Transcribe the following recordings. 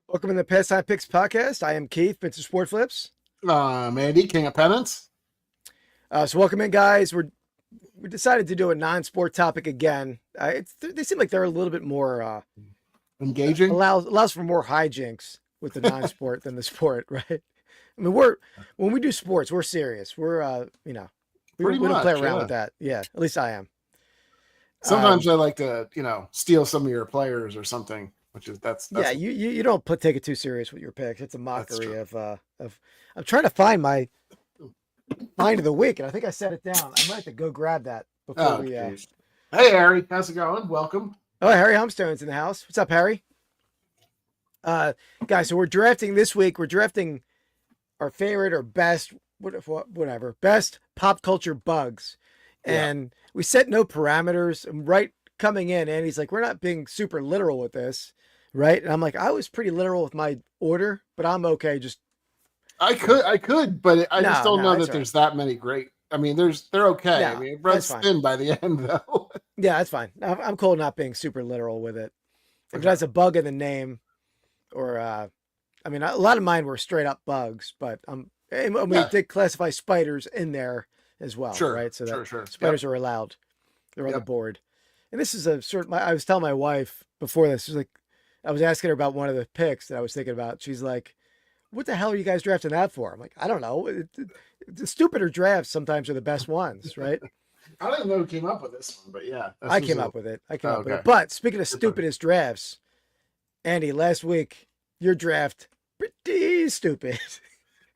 Welcome to the Pastime Picks Podcast. I am Keith, Mr. Sport Flips. Andy, King of Pennants. So welcome in, guys. We decided to do a non-sport topic again. They seem like they're a little bit more Engaging. Allows for more hijinks with the non-sport than the sport, right? I mean, when we do sports, we're serious. We're we don't play around with that. Yeah, at least I am. Sometimes I like to, steal some of your players or something. That's yeah. You don't take it too serious with your picks. It's a mockery of. I'm trying to find my find of the week, and I think I set it down. I might have to go grab that before we. Hey, Harry, how's it going? Welcome. Oh, Harry Humstone's in the house. What's up, Harry? Guys, so we're drafting this week. We're drafting our favorite or best, whatever, best pop culture bugs, and we set no parameters. And right coming in, and he's like, "We're not being super literal with this." Right. And I'm like, I was pretty literal with my order, but I'm okay. I could, but I just don't know that there's that many great. I mean, they're okay. No, I mean, it runs thin by the end, though. Yeah, that's fine. I'm cool not being super literal with it. If it has a bug in the name, or a lot of mine were straight up bugs, but we did classify spiders in there as well, right? So that spiders are allowed. They're on the board. And this is I was telling my wife before this, was like, I was asking her about one of the picks that I was thinking about. She's like, what the hell are you guys drafting that for? I'm like, I don't know. The stupider drafts sometimes are the best ones, right? I don't know who came up with this one, but yeah. I came up with it. But speaking of stupidest drafts, Andy, last week, your draft, pretty stupid.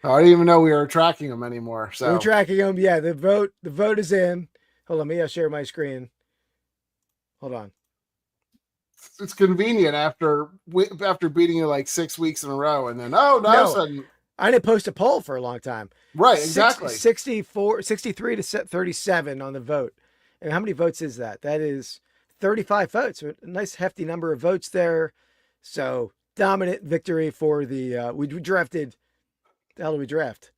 I didn't even know we were tracking them anymore. So we're tracking them. Yeah, the vote is in. Hold on, I'll share my screen. Hold on. It's convenient after beating you like 6 weeks in a row, and then all of a sudden I didn't post a poll for a long time. Right, exactly. 63 to 37 on the vote. And how many votes is that? That is 35 votes. So a nice hefty number of votes there. So dominant victory for the we drafted. The hell did we draft?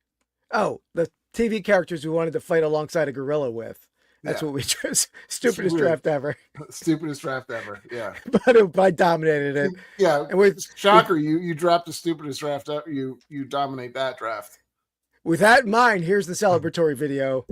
Oh, the TV characters we wanted to fight alongside a gorilla with. That's what we chose. Stupidest draft ever. Stupidest draft ever. Yeah. But I dominated it. Yeah. And shocker, you dropped the stupidest draft ever. You dominate that draft. With that in mind, here's the celebratory video.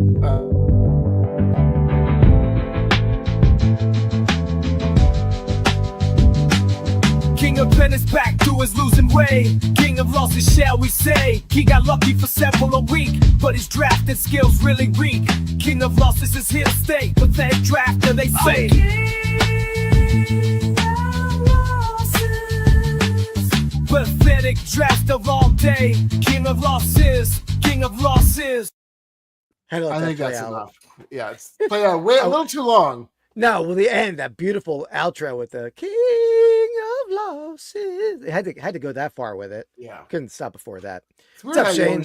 King of Pennants back to his losing way. King of losses, shall we say. He got lucky for several a week, but his drafting skills really weak. King of losses is here to stay. Pathetic drafter, they say. Pathetic drafter all day. King of losses. King of losses. I think that's enough. Yeah, it's played out a little too long. No, well, the end, that beautiful outro with the King of Losses. It had to go that far with it. Yeah, couldn't stop before that. What's up, Shane?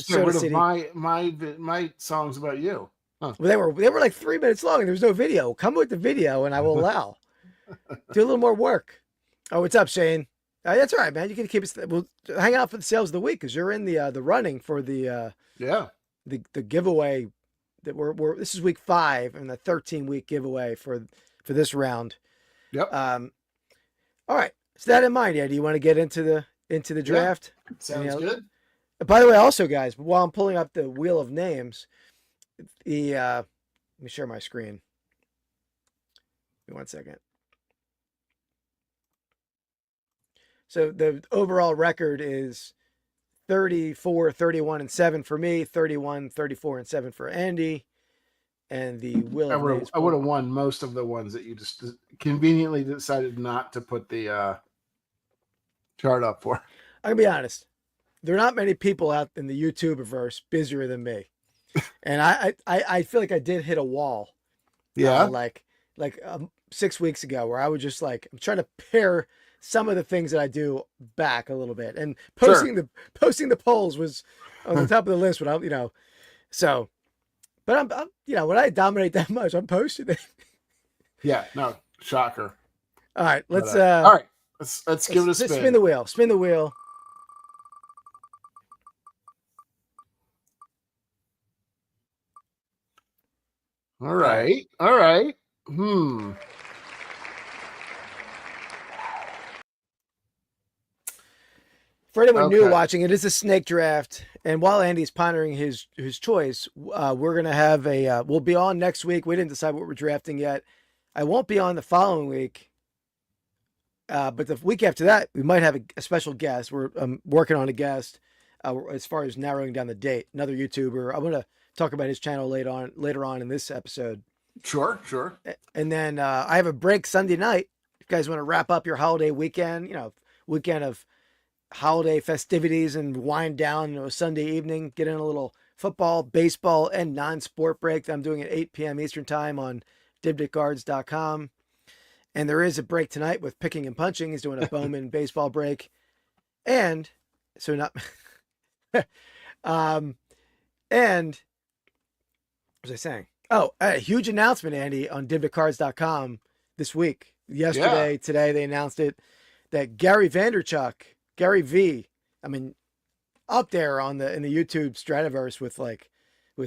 My songs about you. Huh. Well, they were like 3 minutes long, and there was no video. Come with the video, and I will allow. Do a little more work. Oh, what's up, Shane? That's all right, man. You can keep it. We'll hang out for the sales of the week because you're in the running for the the giveaway. That we're this is week 5 and the 13-week giveaway for this round. Yep. All right. So that in mind, do you want to get into the draft? Yeah. Sounds good. By the way, also, guys, while I'm pulling up the wheel of names, let me share my screen. Give me 1 second. So the overall record is 34, 31, and 7 for me, 31, 34, and 7 for Andy. And the Will I would have won most of the ones that you just conveniently decided not to put the chart up for. I'm gonna be honest. There are not many people out in the YouTuberverse busier than me. And I feel like I did hit a wall. Yeah. Like 6 weeks ago where I was just like, I'm trying to pare some of the things that I do back a little bit, and posting the polls was on the top of the list when but I'm when I dominate that much, I'm posting it. Yeah, no, shocker. All right, let's give it a spin. Spin the wheel. All right. For anyone new Okay. watching, it is a snake draft. And while Andy's pondering his choice, we're going to have we'll be on next week. We didn't decide what we're drafting yet. I won't be on the following week. But the week after that, we might have a special guest. We're working on a guest as far as narrowing down the date. Another YouTuber. I'm going to talk about his channel later on in this episode. Sure. And then I have a break Sunday night. If you guys want to wrap up your holiday weekend, weekend of holiday festivities and wind down a Sunday evening, get in a little football, baseball, and non-sport break that I'm doing at 8 p.m. Eastern time on dibditcards.com. And there is a break tonight with picking and punching. He's doing a Bowman baseball break. And so not, and what was I saying? Oh, a huge announcement, Andy, on dibditcards.com this week. Yesterday, today, they announced it that Gary V, I mean, up there in the YouTube stratoverse with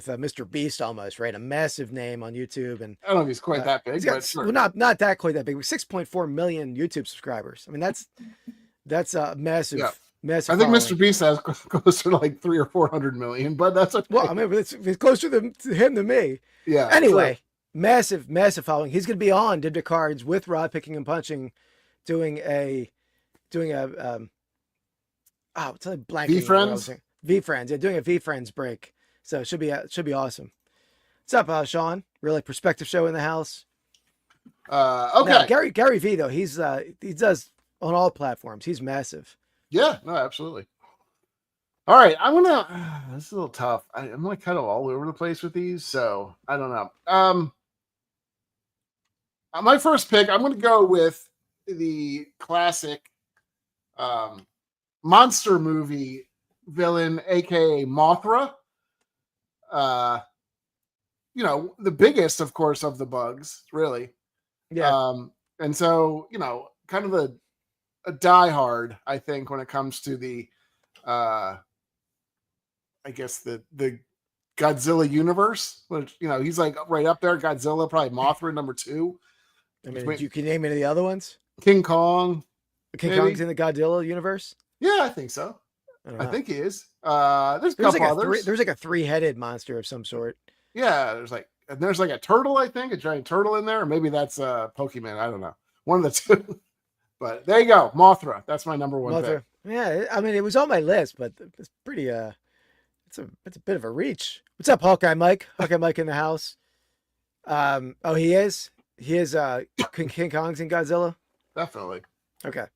Mr. Beast almost, right? A massive name on YouTube. And I don't know if he's quite that big, but sure. Well, not that quite that big. 6.4 million YouTube subscribers. I mean, that's a massive, massive. I think following. Mr. Beast has close to like 300 or 400 million, but that's okay. Well, I mean, it's closer to him than me. Yeah. Anyway, massive following. He's going to be on Dib to Cards with Rod Picking and Punching, doing a what's that blanking? V-Friends? V-Friends. Yeah, doing a V-Friends break. So it should be awesome. What's up, Sean? Really perspective show in the house. Okay. Now, Gary V though, he does on all platforms. He's massive. Yeah, no, absolutely. All right, this is a little tough. I'm like kind of all over the place with these, so I don't know. My first pick, I'm gonna go with the classic monster movie villain, aka Mothra. The biggest, of course, of the bugs, really. Yeah. And so, kind of a diehard, I think, when it comes to the I guess the Godzilla universe, which he's like right up there. Godzilla, probably Mothra number 2. I mean, you can name any of the other ones. King Kong. King Kong's in the Godzilla universe. Yeah, I think so. I think he is. There's a couple others. There's like a 3-headed monster of some sort. Yeah, there's like a turtle. I think a giant turtle in there, or maybe that's Pokemon. I don't know. One of the two. But there you go, Mothra. That's my number 1 pick. Yeah, I mean, it was on my list, but it's pretty. It's a bit of a reach. What's up, Hawkeye Mike? Hawkeye Mike in the house. Oh, he is. He is. King Kong's in Godzilla. Definitely. Okay.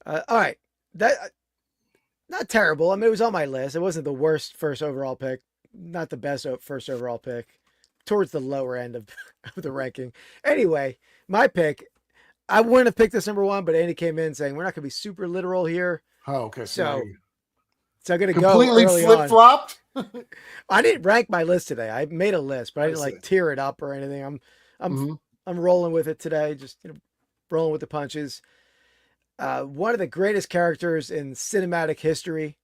All right. That not terrible. I mean, it was on my list. It wasn't the worst first overall pick. Not the best first overall pick. Towards the lower end of the ranking. Anyway, my pick. I wouldn't have picked this number 1, but Andy came in saying we're not going to be super literal here. Oh, okay. So I'm going to go completely flip-flopped. I didn't rank my list today. I made a list, but I didn't tear it up or anything. I'm rolling with it today. Just rolling with the punches. One of the greatest characters in cinematic history.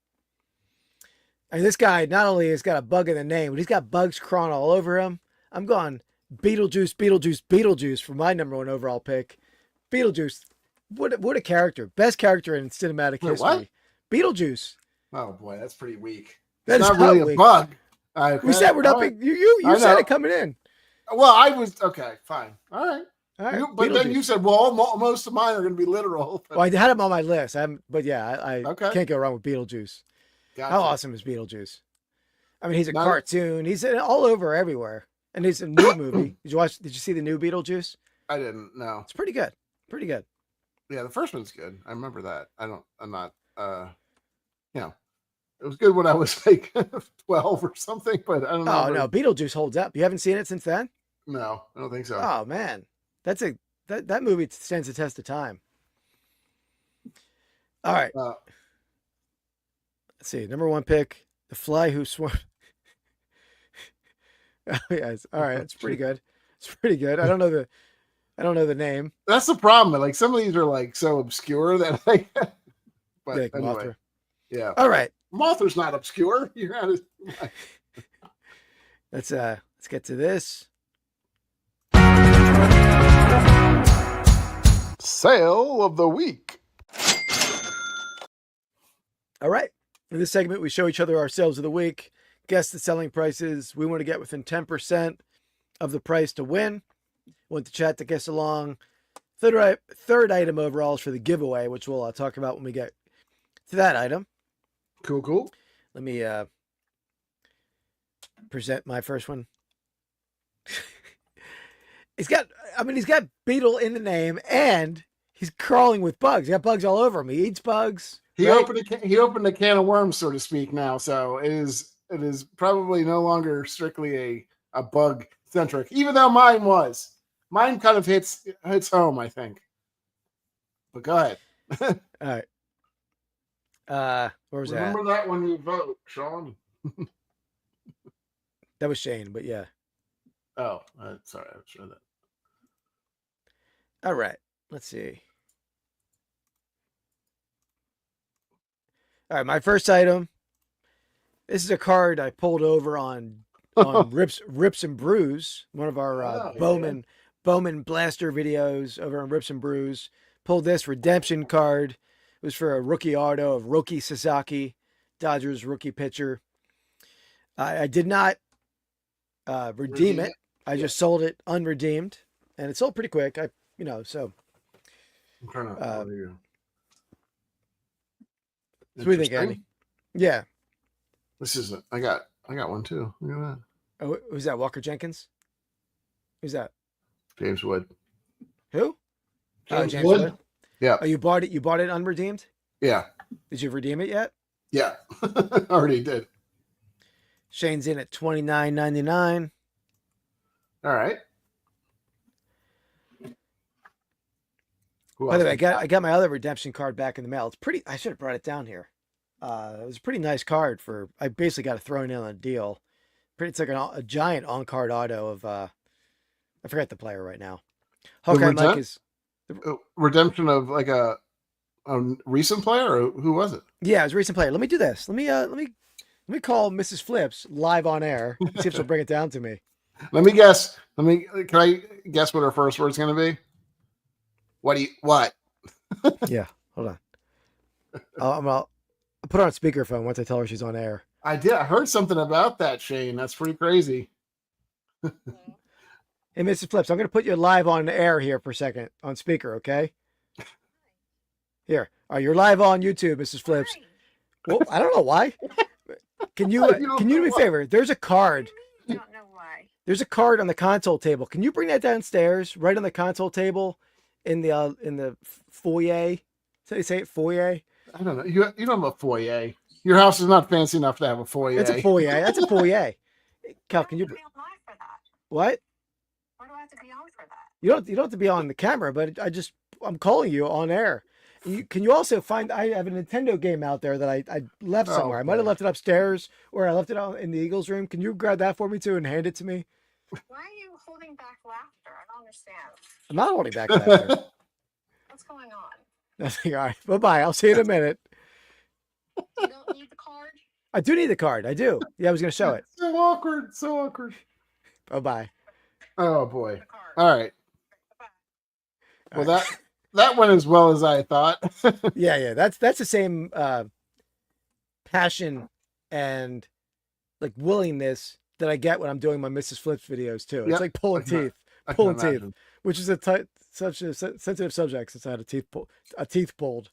And this guy not only has got a bug in the name, but he's got bugs crawling all over him. I'm going Beetlejuice for my number 1 overall pick. Beetlejuice, what a character! Best character in cinematic history. What? Beetlejuice. Oh boy, that's pretty weak. That's not really a bug. We said we're not big. You said it coming in. Well, I was okay. Fine. All right. All right. But then you said, well, most of mine are going to be literal. Well, I had him on my list. But yeah, I can't go wrong with Beetlejuice. Gotcha. How awesome is Beetlejuice? I mean, he's a cartoon. He's all over everywhere. And he's a new movie. Did you see the new Beetlejuice? I didn't. No. It's pretty good. Pretty good. Yeah, the first one's good. I remember that. It was good when I was like 12 or something, but I don't know. Oh no, Beetlejuice holds up. You haven't seen it since then? No, I don't think so. Oh man. That movie stands the test of time. All right. Let's see. Number 1 pick, The Fly Who Swarmed. Oh, yes. All right. It's pretty good. It's pretty good. I don't know the name. That's the problem. Like some of these are like so obscure that but like anyway. Mothra. Yeah. All right. Mothra's not obscure. You're out of let's get to this. Sale of the week. All right. In this segment, we show each other our sales of the week, guess the selling prices. We want to get within 10% of the price to win. Want the chat to guess along. Third item overall is for the giveaway, which we'll talk about when we get to that item. Cool. Let me present my first one. He's got beetle in the name, and he's crawling with bugs. He got bugs all over him. He eats bugs. He right? opened a can of worms, so to speak. Now, so it is probably no longer strictly a bug centric, even though mine was. Mine kind of hits home, I think. But go ahead. All right. Where was Remember that when you vote, Sean? That was Shane, but yeah. Oh, sorry, I was sure that. All right. Let's see. All right, my first item. This is a card I pulled over on Rips and Brews, one of our Bowman Blaster videos over on Rips and Brews. Pulled this redemption card. It was for a rookie auto of Roki Sasaki, Dodgers rookie pitcher. I did not redeem it. I just sold it unredeemed, and it sold pretty quick. So. I'm trying to. So what do you think, Andy? Yeah. This is I got one too. Look at that. Oh, who's that? Walker Jenkins? Who's that? James Wood. Who? James Wood. Yeah. Oh, you bought it. You bought it unredeemed? Yeah. Did you redeem it yet? Yeah. Already did. Shane's in at $29.99. All right. By the way, I got my other redemption card back in the mail. It's pretty. I should have brought it down here. It was a pretty nice card for. I basically got it thrown in on a deal. It's like a giant on-card auto of. I forget the player right now. Hawkeye Mike is. Redemption of like a recent player, or who was it? Yeah, it was a recent player. Let me do this. Let me call Mrs. Flips live on air. See if she'll bring it down to me. Let me guess. Can I guess what her first word's going to be? What? Yeah, hold on. I'll put her on speakerphone once I tell her she's on air. I heard something about that, Shane. That's pretty crazy. Hey, Mrs. Flips, I'm going to put you live on air here for a second on speaker, okay? Here. All right, you're live on YouTube, Mrs. Flips. Well, I don't know why. Can you do me a favor? There's a card. I don't know why. There's a card on the console table. Can you bring that downstairs, right on the console table in the foyer? So you say it, foyer? I don't know. You don't have a foyer. Your house is not fancy enough to have a foyer. That's a foyer. That's a foyer. Cal, can you? Be on live for that. What? Why do I have to be on for that? You don't have to be on the camera, but I'm calling you on air. Can you also find? I have a Nintendo game out there that I left somewhere. I might have left it upstairs, or I left it out in the Eagles room. Can you grab that for me too and hand it to me? Why are you holding back laughter? I don't understand. I'm not holding back laughter. What's going on? Nothing. All right. Bye-bye. I'll see you in a minute. You don't need the card? I do need the card. I do. Yeah, I was going to show it. So awkward. Bye-bye. Oh boy. The card. All right. Bye-bye. Well, that went as well as I thought. Yeah. That's the same passion and like willingness that I get when I'm doing my Mrs. Flips videos too. It's Yep. like pulling teeth, which is such a sensitive subject since I had a teeth pulled.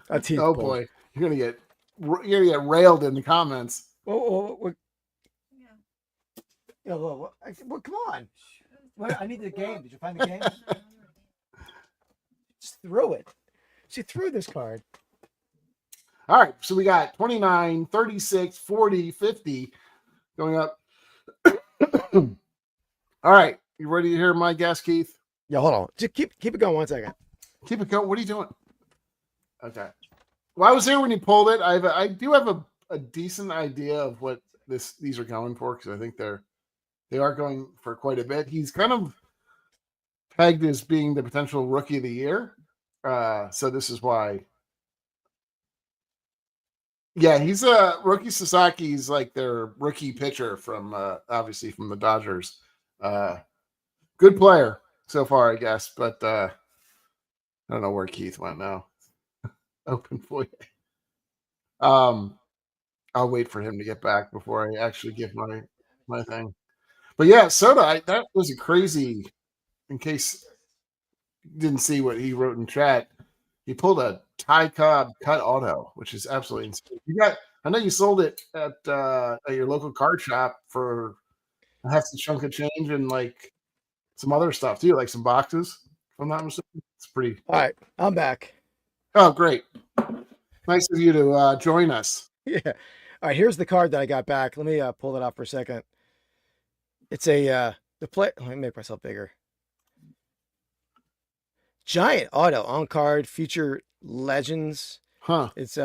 Oh boy, you're gonna get railed in the comments. Well, Yeah. come on. I need the game. Did you find the game? Just threw it. She threw this card. All right, so we got 29, 36, 40, 50 going up. All right, you ready to hear my guess, Keith? Yeah, hold on. Just keep it going 1 second. Keep it going. What are you doing? Okay. Well, I was there when you pulled it. I do have a decent idea of what these are going for, because I think they are going for quite a bit. He's kind of pegged as being the potential rookie of the year. So this is why. Yeah, he's a rookie. Sasaki's like their rookie pitcher from obviously from the Dodgers. Good player so far, I guess, but I don't know where Keith went now. Open foyer. I'll wait for him to get back before I actually give my thing. But yeah, Soda, that was a crazy. In case you didn't see what he wrote in chat, he pulled a Ty Cobb cut auto, which is absolutely insane. I know you sold it at your local card shop for a hefty chunk of change and like some other stuff too, like some boxes. If I'm not mistaken, it's pretty. All right, I'm back. Oh, great! Nice of you to join us. Yeah. All right, here's the card that I got back. Let me pull it out for a second. It's a let me make myself bigger. Giant auto on card, future legends. Huh. It's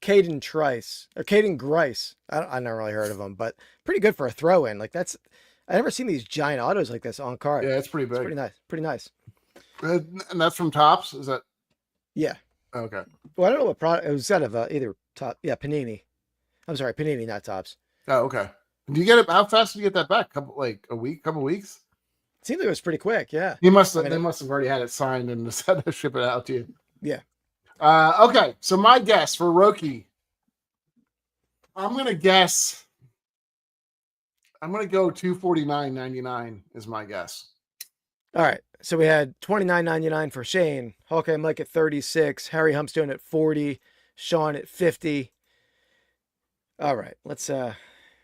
Caden Trice or Caden Grice. I never really heard of him, but pretty good for a throw in. Like I never seen these giant autos like this on card. Yeah, it's pretty big. It's pretty nice. Pretty nice. And that's from Topps. Is that? Yeah. Okay. Well, I don't know what product it was out of. Either Top. Yeah, Panini. I'm sorry, Panini, not Topps. Oh, okay. Do you get it? How fast do you get that back? Couple weeks? Seems like it was pretty quick. Yeah. They must have already had it signed and just had to ship it out to you. Yeah. Okay. So my guess for Roki, I'm gonna go $249.99 is my guess. All right. So we had $29.99 for Shane, Hawkeye Mike at 36, Harry Humstone at 40, Sean at 50. All right. Let's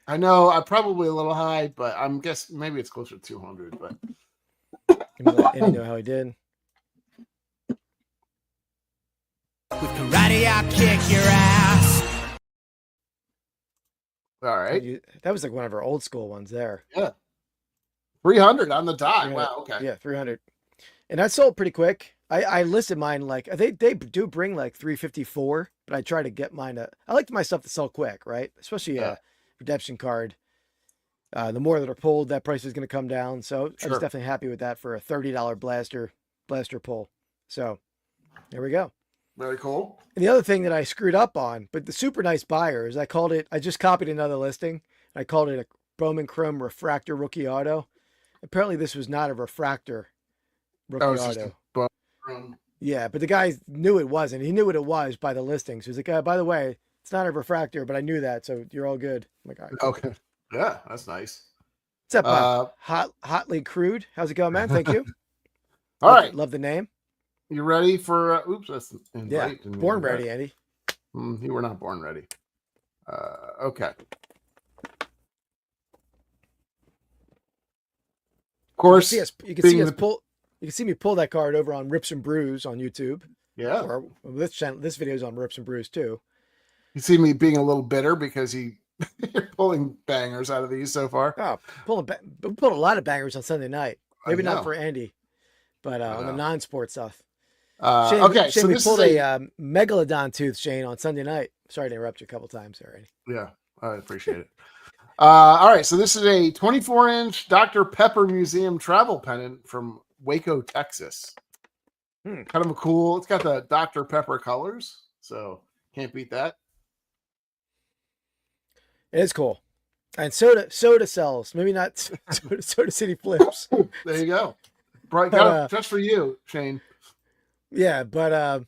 I know I'm probably a little high, but I'm guessing maybe it's closer to 200. But let Andy know how he did. With karate, I'll kick your ass. all right, That was like one of our old school ones there. yeah, 300 on the dot. 300. Wow, okay, Yeah, 300. And that sold pretty quick. I listed mine like they do bring like 354, but I try to get mine I like my stuff to sell quick, right? Especially Yeah. a redemption card. The more that are pulled, that price is going to come down. So I Sure. was definitely happy with that for a $30 blaster pull. So there we go. very cool. And the other thing that I screwed up on, but the super nice buyer is I just copied another listing. I called it a Bowman Chrome Refractor Rookie Auto. Apparently this was not a refractor rookie It's just auto. a bum. Yeah, but the guy knew it wasn't. He knew what it was by the listing. So he's like, by the way, it's not a refractor, but I knew that. So you're all good. I'm like, all right. Okay, yeah, that's nice. What's up, Hotly Crude? How's it going, man? Thank you. All right, Love the name. you ready for? Oops, that's an Yeah. invite. Born ready, Andy. You were not born ready. Okay. Of course, You can being see us the- pull. You can see me pull that card over on Rips and Brews on YouTube. yeah. Or this video is on Rips and Brews too. You see me being a little bitter because you're pulling bangers out of these so far. Oh, we pulled a lot of bangers on Sunday night. Maybe I know. not for Andy, but on the non-sport stuff. Shane, Okay, Shane, so we this pulled is a megalodon tooth, Shane, on Sunday night. Sorry to interrupt you a couple times there, Andy. yeah, I appreciate it. All right, so this is a 24-inch Dr. Pepper Museum travel pennant from Waco, Texas. Kind of a cool. It's got the Dr. Pepper colors, so can't beat that. It is cool. And soda sells. Maybe not Soda City flips. There you go. Got it just for you, Shane. Yeah, but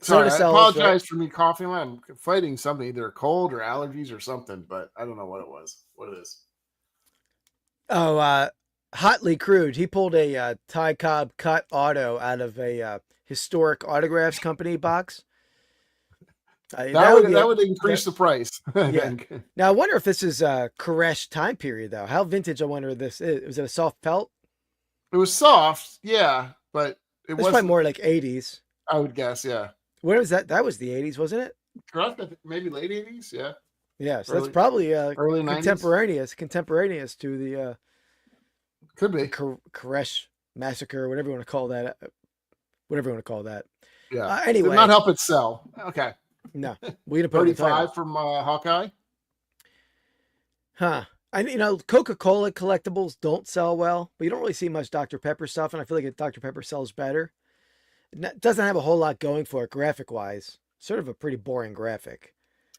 Sorry, I sells, apologize right? for me coughing. I'm fighting something, either a cold or allergies or something, but I don't know what it was. What it is. Oh, Hotly Crude. He pulled a Ty Cobb cut auto out of a historic autographs company box. That would increase the price. I Yeah. think. Now I wonder if this is a Koresh time period though. How vintage? I wonder if this is. Was it a soft pelt? It was soft, yeah, but it It's was probably more like 80s. I would guess, yeah. Where was that? That was the 80s, wasn't it? Correct? Maybe late 80s, yeah. Yeah, so Early- that's probably early 90s? contemporaneous to the Could be. Koresh massacre, whatever you want to call that. Whatever you want to call that. Yeah. Anyway, Did not help it sell. Okay. no, we didn't put it in the title. 35 from Hawkeye. Huh. Coca-Cola collectibles don't sell well, but you don't really see much Dr. Pepper stuff, and I feel like Dr. Pepper sells better. It doesn't have a whole lot going for it graphic-wise. Sort of a pretty boring graphic.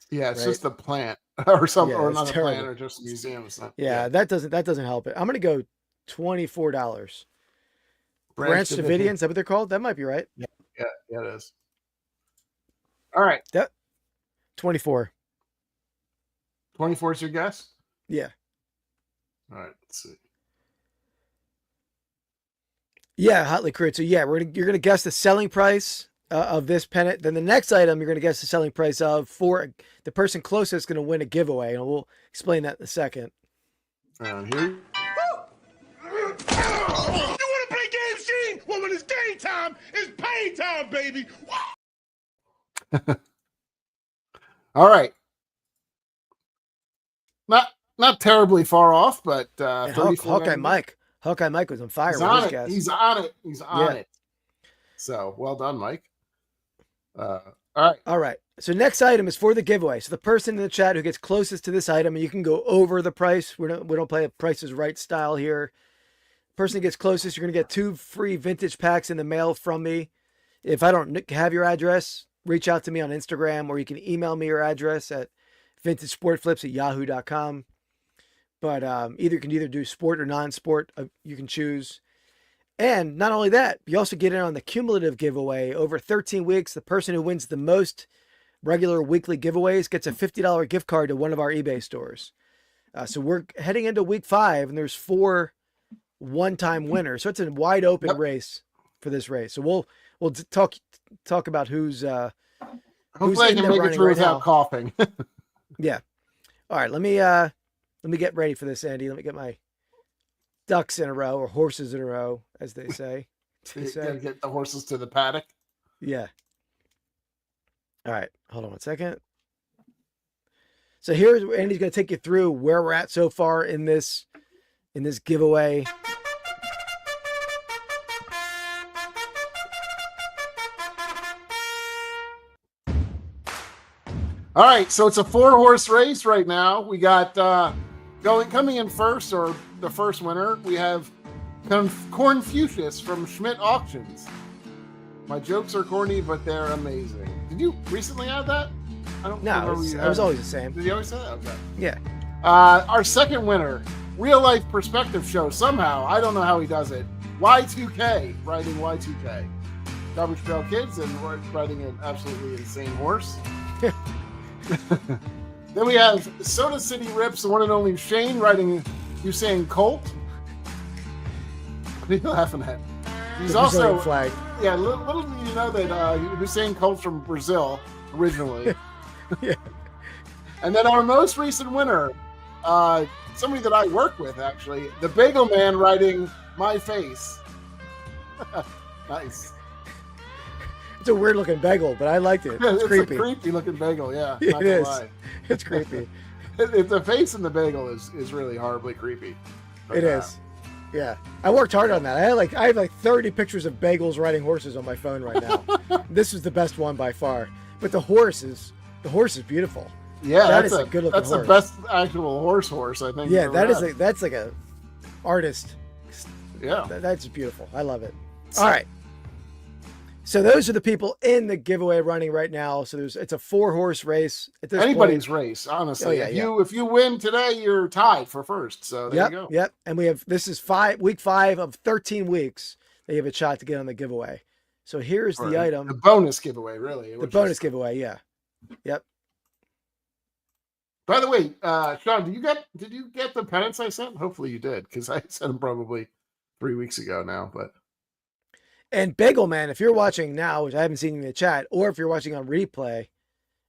Yeah, it's Right. just the plant or something, Yeah, or it's not a terrible. plant, or just a museum. It's not, Yeah, that doesn't help it. I'm gonna go $24. Branch Davidian, is that what they're called? That might be right. Yeah, it is. All right. 24. 24 is your guess? Yeah. All right, let's see. Yeah, hotly crude. So yeah, you're gonna guess the selling price of this pennant. Then the next item you're gonna guess the selling price of for the person closest going to win a giveaway, and we'll explain that in a second. Here. You want to play games, Gene? Well, when it's game time, it's pay time, baby. All right. Not terribly far off, but And 34. Hawkeye Mike was on fire He's with on his it. guess. He's on it. He's on it. So well done, Mike. All right. All right. So next item is for the giveaway. So the person in the chat who gets closest to this item, and you can go over the price. We don't play a Price is Right style here. Person that gets closest, you're gonna get 2 free vintage packs in the mail from me. If I don't have your address, reach out to me on Instagram, or you can email me your address at vintagesportflips@yahoo.com. But you can either do sport or non-sport. You can choose. And not only that, you also get in on the cumulative giveaway. Over 13 weeks, the person who wins the most regular weekly giveaways gets a $50 gift card to one of our eBay stores. So we're heading into week 5, and there's 4 one-time winners. So it's a wide open race for this race. So we'll talk about who's Hopefully I can make it through without coughing. Yeah. All right. Let me get ready for this, Andy. Let me get my ducks in a row, or horses in a row, as they say. You gotta get the horses to the paddock. Yeah. All right. Hold on one second. So here's Andy's going to take you through where we're at so far in this giveaway. All right, so it's a 4-horse race right now. We got coming in first, or the first winner. We have Cornfucius from Schmidt Auctions. My jokes are corny, but they're amazing. Did you recently add that? I don't know. It was always the same. Did you always say that? Okay. Yeah. Our second winner, Real Life Perspective Show. Somehow, I don't know how he does it. Y2K, riding Y2K. Garbage Pail Kids, and riding an absolutely insane horse. Then we have Soda City Rips, the one and only Shane, riding Usain Colt. What are you laughing at? He's also flag. Yeah, little do you know that Usain Colt's from Brazil originally. Yeah. And then our most recent winner, somebody that I work with, actually, the Bagel Man, riding My Face. Nice. It's a weird looking bagel, but I liked it. It's creepy. A creepy looking bagel, yeah. It is. Lie. It's creepy. The face in the bagel is really horribly creepy. It is. Yeah. I worked hard on that. I have like 30 pictures of bagels riding horses on my phone right now. This is the best one by far. But the horse is beautiful. Yeah, that's a good looking horse. That's the best actual horse, I think. Yeah, that's like a artist. Yeah. That's beautiful. I love it. All right. So those are the people in the giveaway running right now. So it's a 4-horse race. At this Anybody's point. race, honestly. Oh, yeah, if you win today, you're tied for first. So there you go. Yep. And this is week 5 of 13 weeks that you have a shot to get on the giveaway. So here's the item. The bonus giveaway, really. The bonus giveaway, yeah. Yep. By the way, Sean, did you get the pennants I sent? Hopefully you did, because I sent them probably 3 weeks ago now, but. And Bagel Man, if you're watching now, which I haven't seen in the chat, or if you're watching on replay,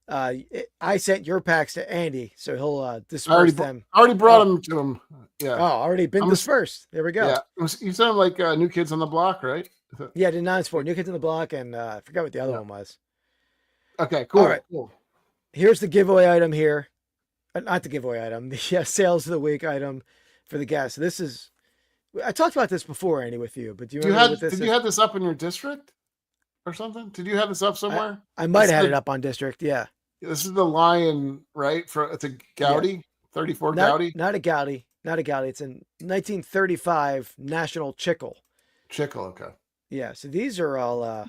I sent your packs to Andy, so he'll disperse them. I already brought them to him. Yeah. Oh, already been dispersed. There we go. Yeah. You sound like New Kids on the Block, right? Yeah, did 9-4, New Kids on the Block, and I forgot what the other one was. Okay, cool. All right. Cool. Here's the giveaway item here. Not the giveaway item, the sales of the week item for the guests. This is. I talked about this before, Andy, with you, but do you remember what this is? Did you have this up in your district or something? Did you have this up somewhere? I might have had it up on district, yeah. This is the lion, right? It's a Gaudi, 34 Gaudi? Not a Gaudi. It's a 1935 National Chickle. Chickle, okay. Yeah, so these are all... I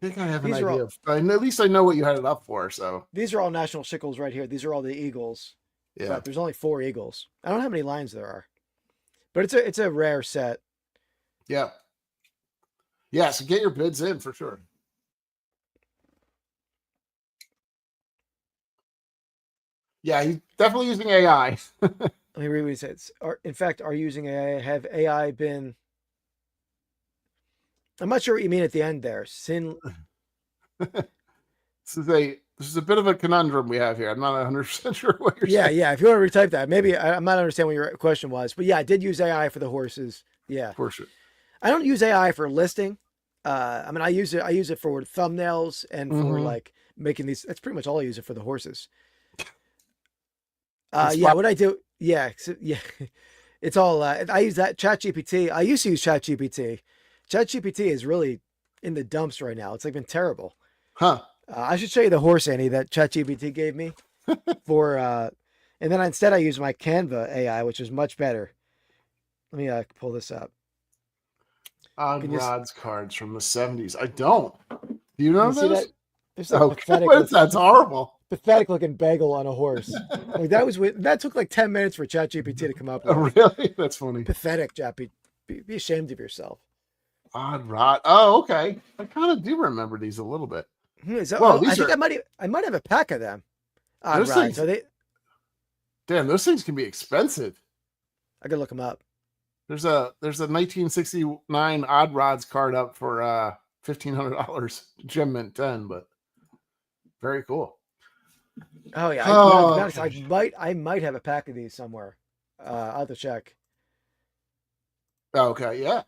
think I have an idea. At least I know what you had it up for, so... These are all National Chickles right here. These are all the eagles. Yeah. But there's only 4 eagles. I don't know how many lions there are. But it's a rare set. Yeah. Yeah, so get your bids in for sure. Yeah, he's definitely using AI. Let me read what he says. In fact, are using AI? Have AI been? I'm not sure what you mean at the end there. This is a bit of a conundrum we have here. I'm not 100% sure what you're saying. Yeah. If you want to retype that, maybe I'm not understanding what your question was, but yeah, I did use AI for the horses. Yeah, For sure. I don't use AI for listing. I mean, I use it for thumbnails and for Mhm. like making these. That's pretty much all I use it for the horses. It's Yeah, fun. what I do, yeah, it's all. I use that ChatGPT. I used to use ChatGPT. ChatGPT is really in the dumps right now. It's like been terrible. Huh. I should show you the horse Annie that ChatGPT gave me for, and then instead I use my Canva AI, which is much better. Let me pull this up. Odd Can you Rods cards from the 70s. I don't. Do you know You see those? that? There's a pathetic, What is that? That's horrible. pathetic looking bagel on a horse. Like that took like 10 minutes for ChatGPT to come up with. Oh, really? That's funny. Pathetic, Chappy. Be ashamed of yourself. Odd Rod. Oh, okay. I kind of do remember these a little bit. So, Well, I these think are- I might have a pack of them. Those Right. things- So Damn, those things can be expensive. I could look them up. There's a 1969 Odd Rods card up for $1,500. Gem Mint 10, but very cool. Oh yeah. Oh, To be honest, I might have a pack of these somewhere. I'll have to check. Okay, yeah.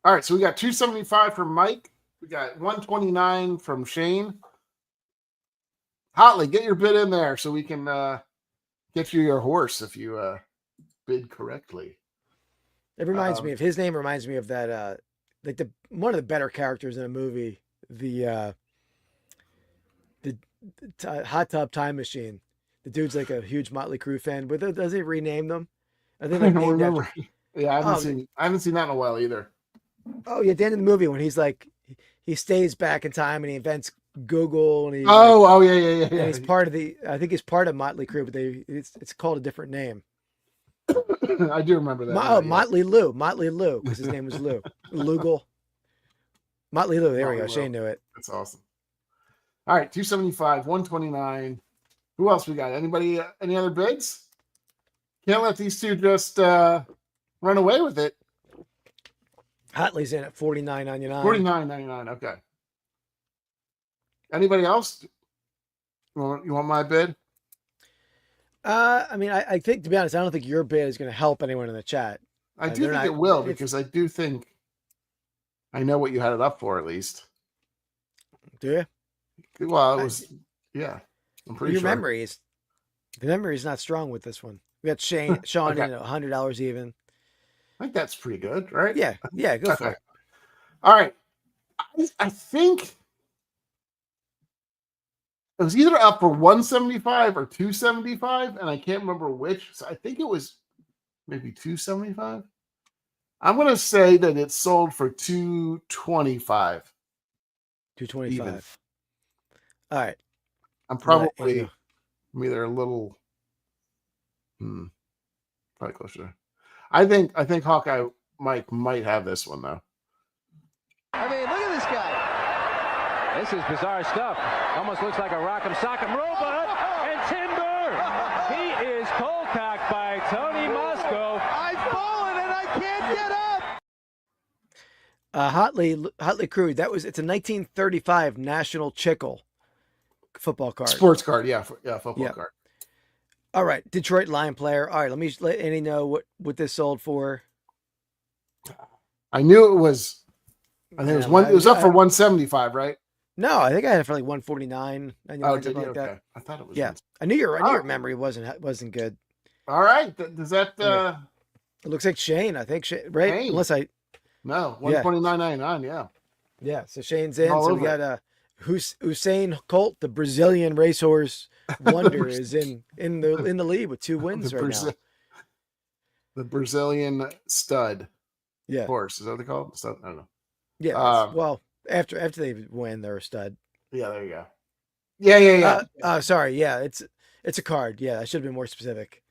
All right, so we got 275 from Mike. We got 129 from Shane. Hotley, get your bid in there so we can get you your horse if you bid correctly. It reminds me of his name. Reminds me of that like one of the better characters in a movie, the Hot Tub Time Machine. The dude's like a huge Motley Crue fan, but does he rename them? Are they I like don't named remember. after? Yeah, I Oh. haven't seen that in a while either. Oh yeah, at the end of the movie when he's like he stays back in time and he invents Google and he Oh, yeah. and he's part of I think he's part of Motley Crue, but it's called a different name. I do remember that. Oh, Motley Lou, because his name was Lou. Lugal. Motley Lou. There we go. Motley Shane Lou. knew it. That's awesome. All right, 275, 129. Who else we got? Anybody? Any other bids? Can't let these two just run away with it. Hotley's in at $49.99. $49.99. Okay. Anybody else? You want my bid? I mean, I think to be honest, I don't think your bid is going to help anyone in the chat. I do they're think not- it will if- because I do think I know what you had it up for at least. Do you? Well, it was yeah. I'm pretty Your sure. the memory is not strong with this one. We got Sean Okay. in at $100 even. I think that's pretty good, right? Yeah, go for Okay. it. All right. I think it was either up for 175 or 275, and I can't remember which. So I think it was maybe 275. I'm going to say that it sold for 225. 225. Even. All right. I'm Let probably Andy either a little probably closer. I think Hawkeye Mike might have this one though. I mean, look at this guy. This is bizarre stuff. Almost looks like a Rock'em Sock'em robot. And Timber, he is cold packed by Tony Mosco. I've fallen and I can't get up. Hotley Crew. It's a 1935 National Chickle football card. Sports card, yeah, football card. All right, Detroit Lion player. All right, let me let Andy know what this sold for. I knew it was. I think it was up for 175, right? No, I think I had it for like 149. Oh, did something you? like Okay. that. I thought it was. Yeah, I knew your memory wasn't good. All right. Does that? It looks like Shane. I think right. Shane. Unless I. No, 129.99. Yeah. Yeah. So Shane's in. All So we over got Hussein Colt, the Brazilian racehorse wonder, is in the lead with 2 wins right now. The Brazilian stud Yeah. horse. Is that what they call it? Stud? I don't know. Yeah. Well, after they win, they're a stud. Yeah, there you go. Yeah. Sorry. Yeah, it's a card. Yeah, I should have been more specific.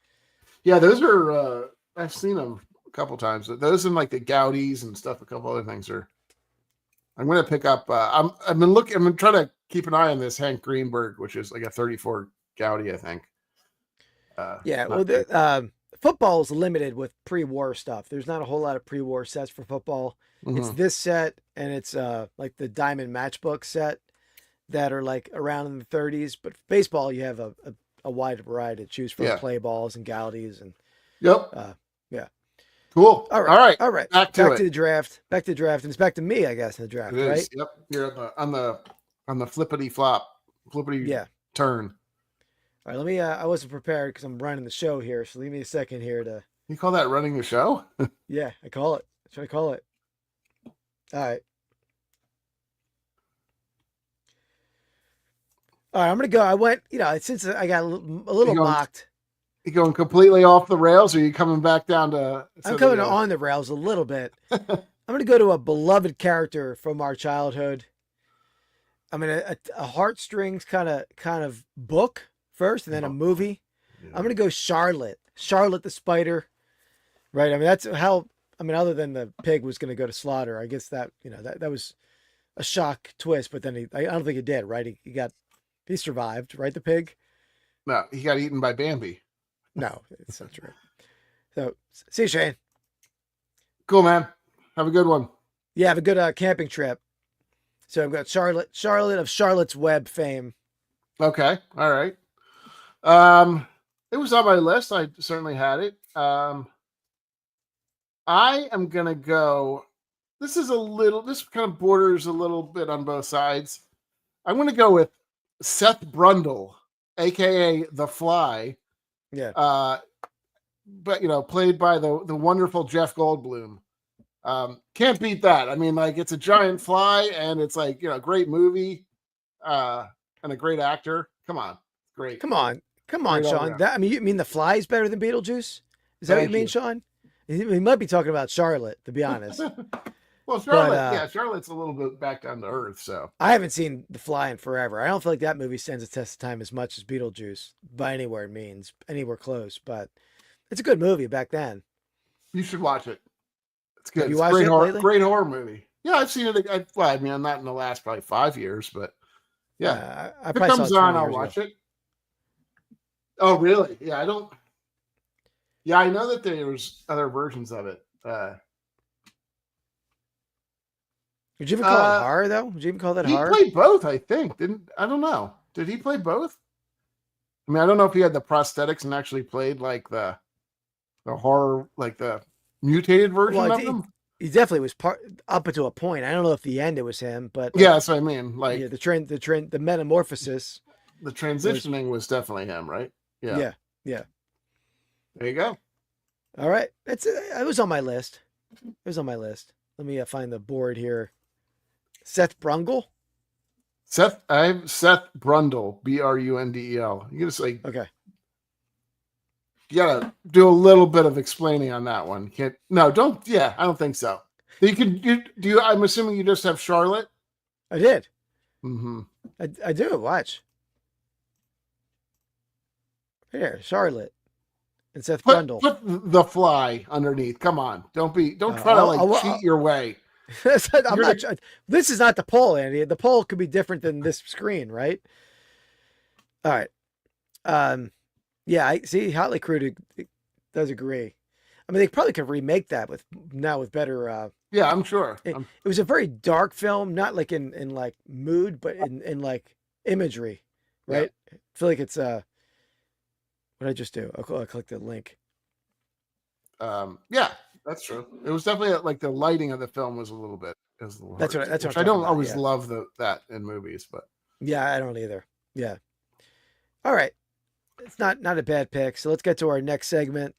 Yeah, those are. I've seen them a couple times. Those and like the Gaudis and stuff. A couple other things are. I'm going to pick up. I've been trying to keep an eye on this Hank Greenberg, which is like a 34 Gaudi, I think. Yeah, not well, big. football is limited with pre-war stuff. There's not a whole lot of pre-war sets for football. It's Mhm. this set, and it's like the Diamond Matchbook set that are like around in the 30s. But for baseball, you have a wide variety to choose from: Yeah. play balls and Gaudies, and Yep. yeah. Cool. All right, All right. all right. Back to it. the draft. Back to the draft, and it's back to me, I guess, in the draft, It is. right? Yep. You're on the flippity flop, flippity Yeah. turn. All right, let me. I wasn't prepared because I'm running the show here, so leave me a second here to. You call that running the show? Yeah, I call it. That's what I call it. All right. All right, I'm gonna go. I went, since I got a little You going- mocked. You going completely off the rails, or are you coming back down to? I'm coming on the rails a little bit. I'm gonna go to a beloved character from our childhood. I mean, a heartstrings kind of book first, and then a movie. I'm gonna go Charlotte the Spider. Right. I mean, that's how. I mean, other than the pig was gonna go to slaughter, I guess that that was a shock twist. But then I don't think he did. Right. He survived. Right. The pig. No, he got eaten by Bambi. No, it's not true. So, see you, Shane. Cool, man. Have a good one. Yeah, have a good camping trip. So I've got Charlotte of Charlotte's Web fame. Okay. All right. It was on my list. I certainly had it. I am gonna go. This kind of borders a little bit on both sides. I'm gonna go with Seth Brundle, aka The Fly. Yeah. But played by the wonderful Jeff Goldblum. Can't beat that. I mean, like, it's a giant fly, and it's like, great movie, and a great actor. Come on, great. Come on, Great all Sean. around. You mean The Fly is better than Beetlejuice? Is that what you Thank mean, you. Sean? He might be talking about Charlotte, to be honest. Well, Charlotte, But, Charlotte's a little bit back down to earth. So I haven't seen The Fly in forever. I don't feel like that movie stands a test of time as much as Beetlejuice by anywhere close. But it's a good movie back then. you should watch it. It's good. Have you It's a watched great it horror, lately? great horror movie. Yeah, I've seen it. I mean, not in the last probably 5 years, but yeah. I If it probably saw comes it on, 20 I'll years ago. watch it. Oh, really? Yeah, I don't. Yeah, I know that there was other versions of it. Would you even call it horror, though? Would you even call that He horror? played both, I think. I don't know. Did he play both? I mean, I don't know if he had the prosthetics and actually played like the horror, like the mutated version Well, of them. He definitely was part up until a point. I don't know if the end it was him, but Yeah, that's what I mean. Like the metamorphosis. the transitioning was definitely him, right? Yeah. Yeah. There you go. All right, it was on my list. It was on my list. Let me find the board here. Seth Brundle. I'm Seth Brundle, Brundel. You just like Okay. you gotta do a little bit of explaining on that one. Don't. Yeah, I don't think so. I'm assuming you just have Charlotte. I did. Mm-hmm. I do. Watch. Here, Charlotte and Seth Brundle. Put the Fly underneath. Come on. Don't try to I'll- cheat your way. I'm not. This is not the poll, Andy. The poll could be different than this screen, right? All right. Yeah. I see. Hotly Crew does agree. I mean, they probably could remake that with better. Yeah, I'm sure. It was a very dark film, not like in like mood, but in like imagery, right? I feel like it's what did I just do? I'll click the link. Yeah, that's true. It was definitely like the lighting of the film was a little bit. That's what I'm I talking don't about, always yeah. love that in movies, but Yeah, I don't either. Yeah. All right. It's not a bad pick. So let's get to our next segment.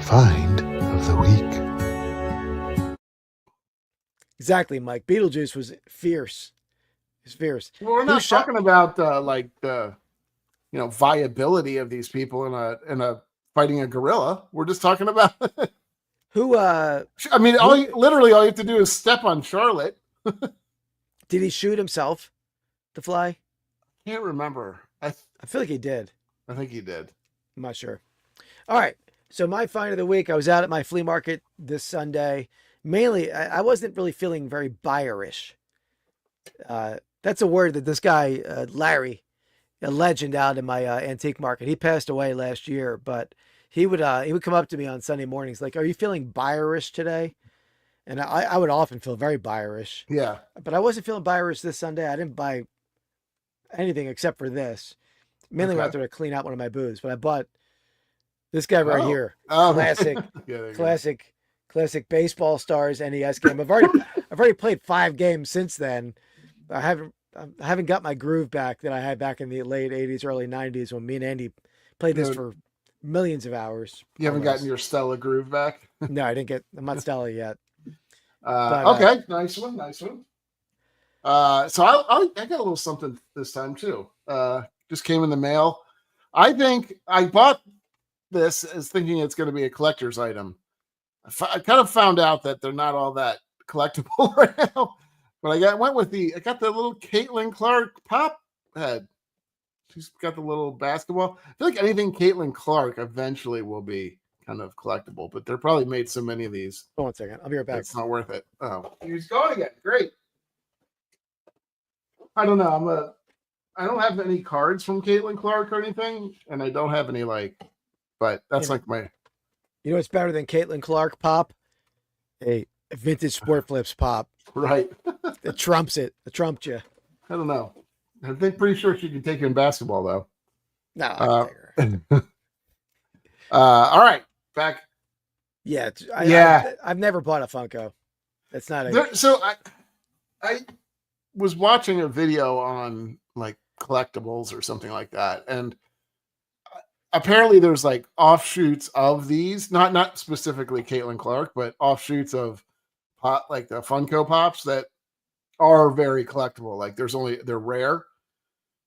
Find of the week. Exactly, Mike. Beetlejuice was fierce. It's fierce. well, we're Who not shot- talking about like the viability of these people in a fighting a gorilla. We're just talking about. Who I mean, literally all you have to do is step on Charlotte. did he shoot himself? The Fly? Can't remember. I I feel like he did. think he did. I'm not sure. All right. So my find of the week, I was out at my flea market this Sunday. Mainly, I wasn't really feeling very buyerish. That's a word that this guy, Larry, a legend out in my antique market. He passed away last year, but he would come up to me on Sunday mornings like, "Are you feeling buyerish today?" And I would often feel very buyerish, Yeah. but I wasn't feeling buyerish this Sunday. I didn't buy anything except for this. Mainly went out there to clean out one of my booths, but I bought this guy right here. Oh. Classic, Yeah, there you go. classic baseball stars NES game. I've already played 5 games since then. I haven't got my groove back that I had back in the late 80s, early 90s when me and Andy played this for millions of hours. You haven't gotten your Stella groove back? No, I'm not Stella yet. Okay, nice one. So I got a little something this time too. Just came in the mail. I think I bought this as thinking it's going to be a collector's item. I kind of found out that they're not all that collectible right now. But I got the little Caitlin Clark pop head. She's got the little basketball. I feel like anything Caitlin Clark eventually will be kind of collectible, but they're probably made so many of these. Hold on a second. I'll be right back. It's not worth it. Oh, he's going again. Great. I don't know. I don't have any cards from Caitlin Clark or anything, and I don't have any but that's like my. You know what's better than Caitlin Clark pop? A vintage Sport Flips pop. Right. It trumps it. It trumped you. I don't know. I think pretty sure she can take you in basketball though. No, I can take her. All right, back. Yeah, I've never bought a Funko. That's not a. So I was watching a video on like collectibles or something like that, and apparently there's like offshoots of these, not specifically Caitlin Clark, but offshoots of like the Funko Pops that are very collectible. Like they're rare.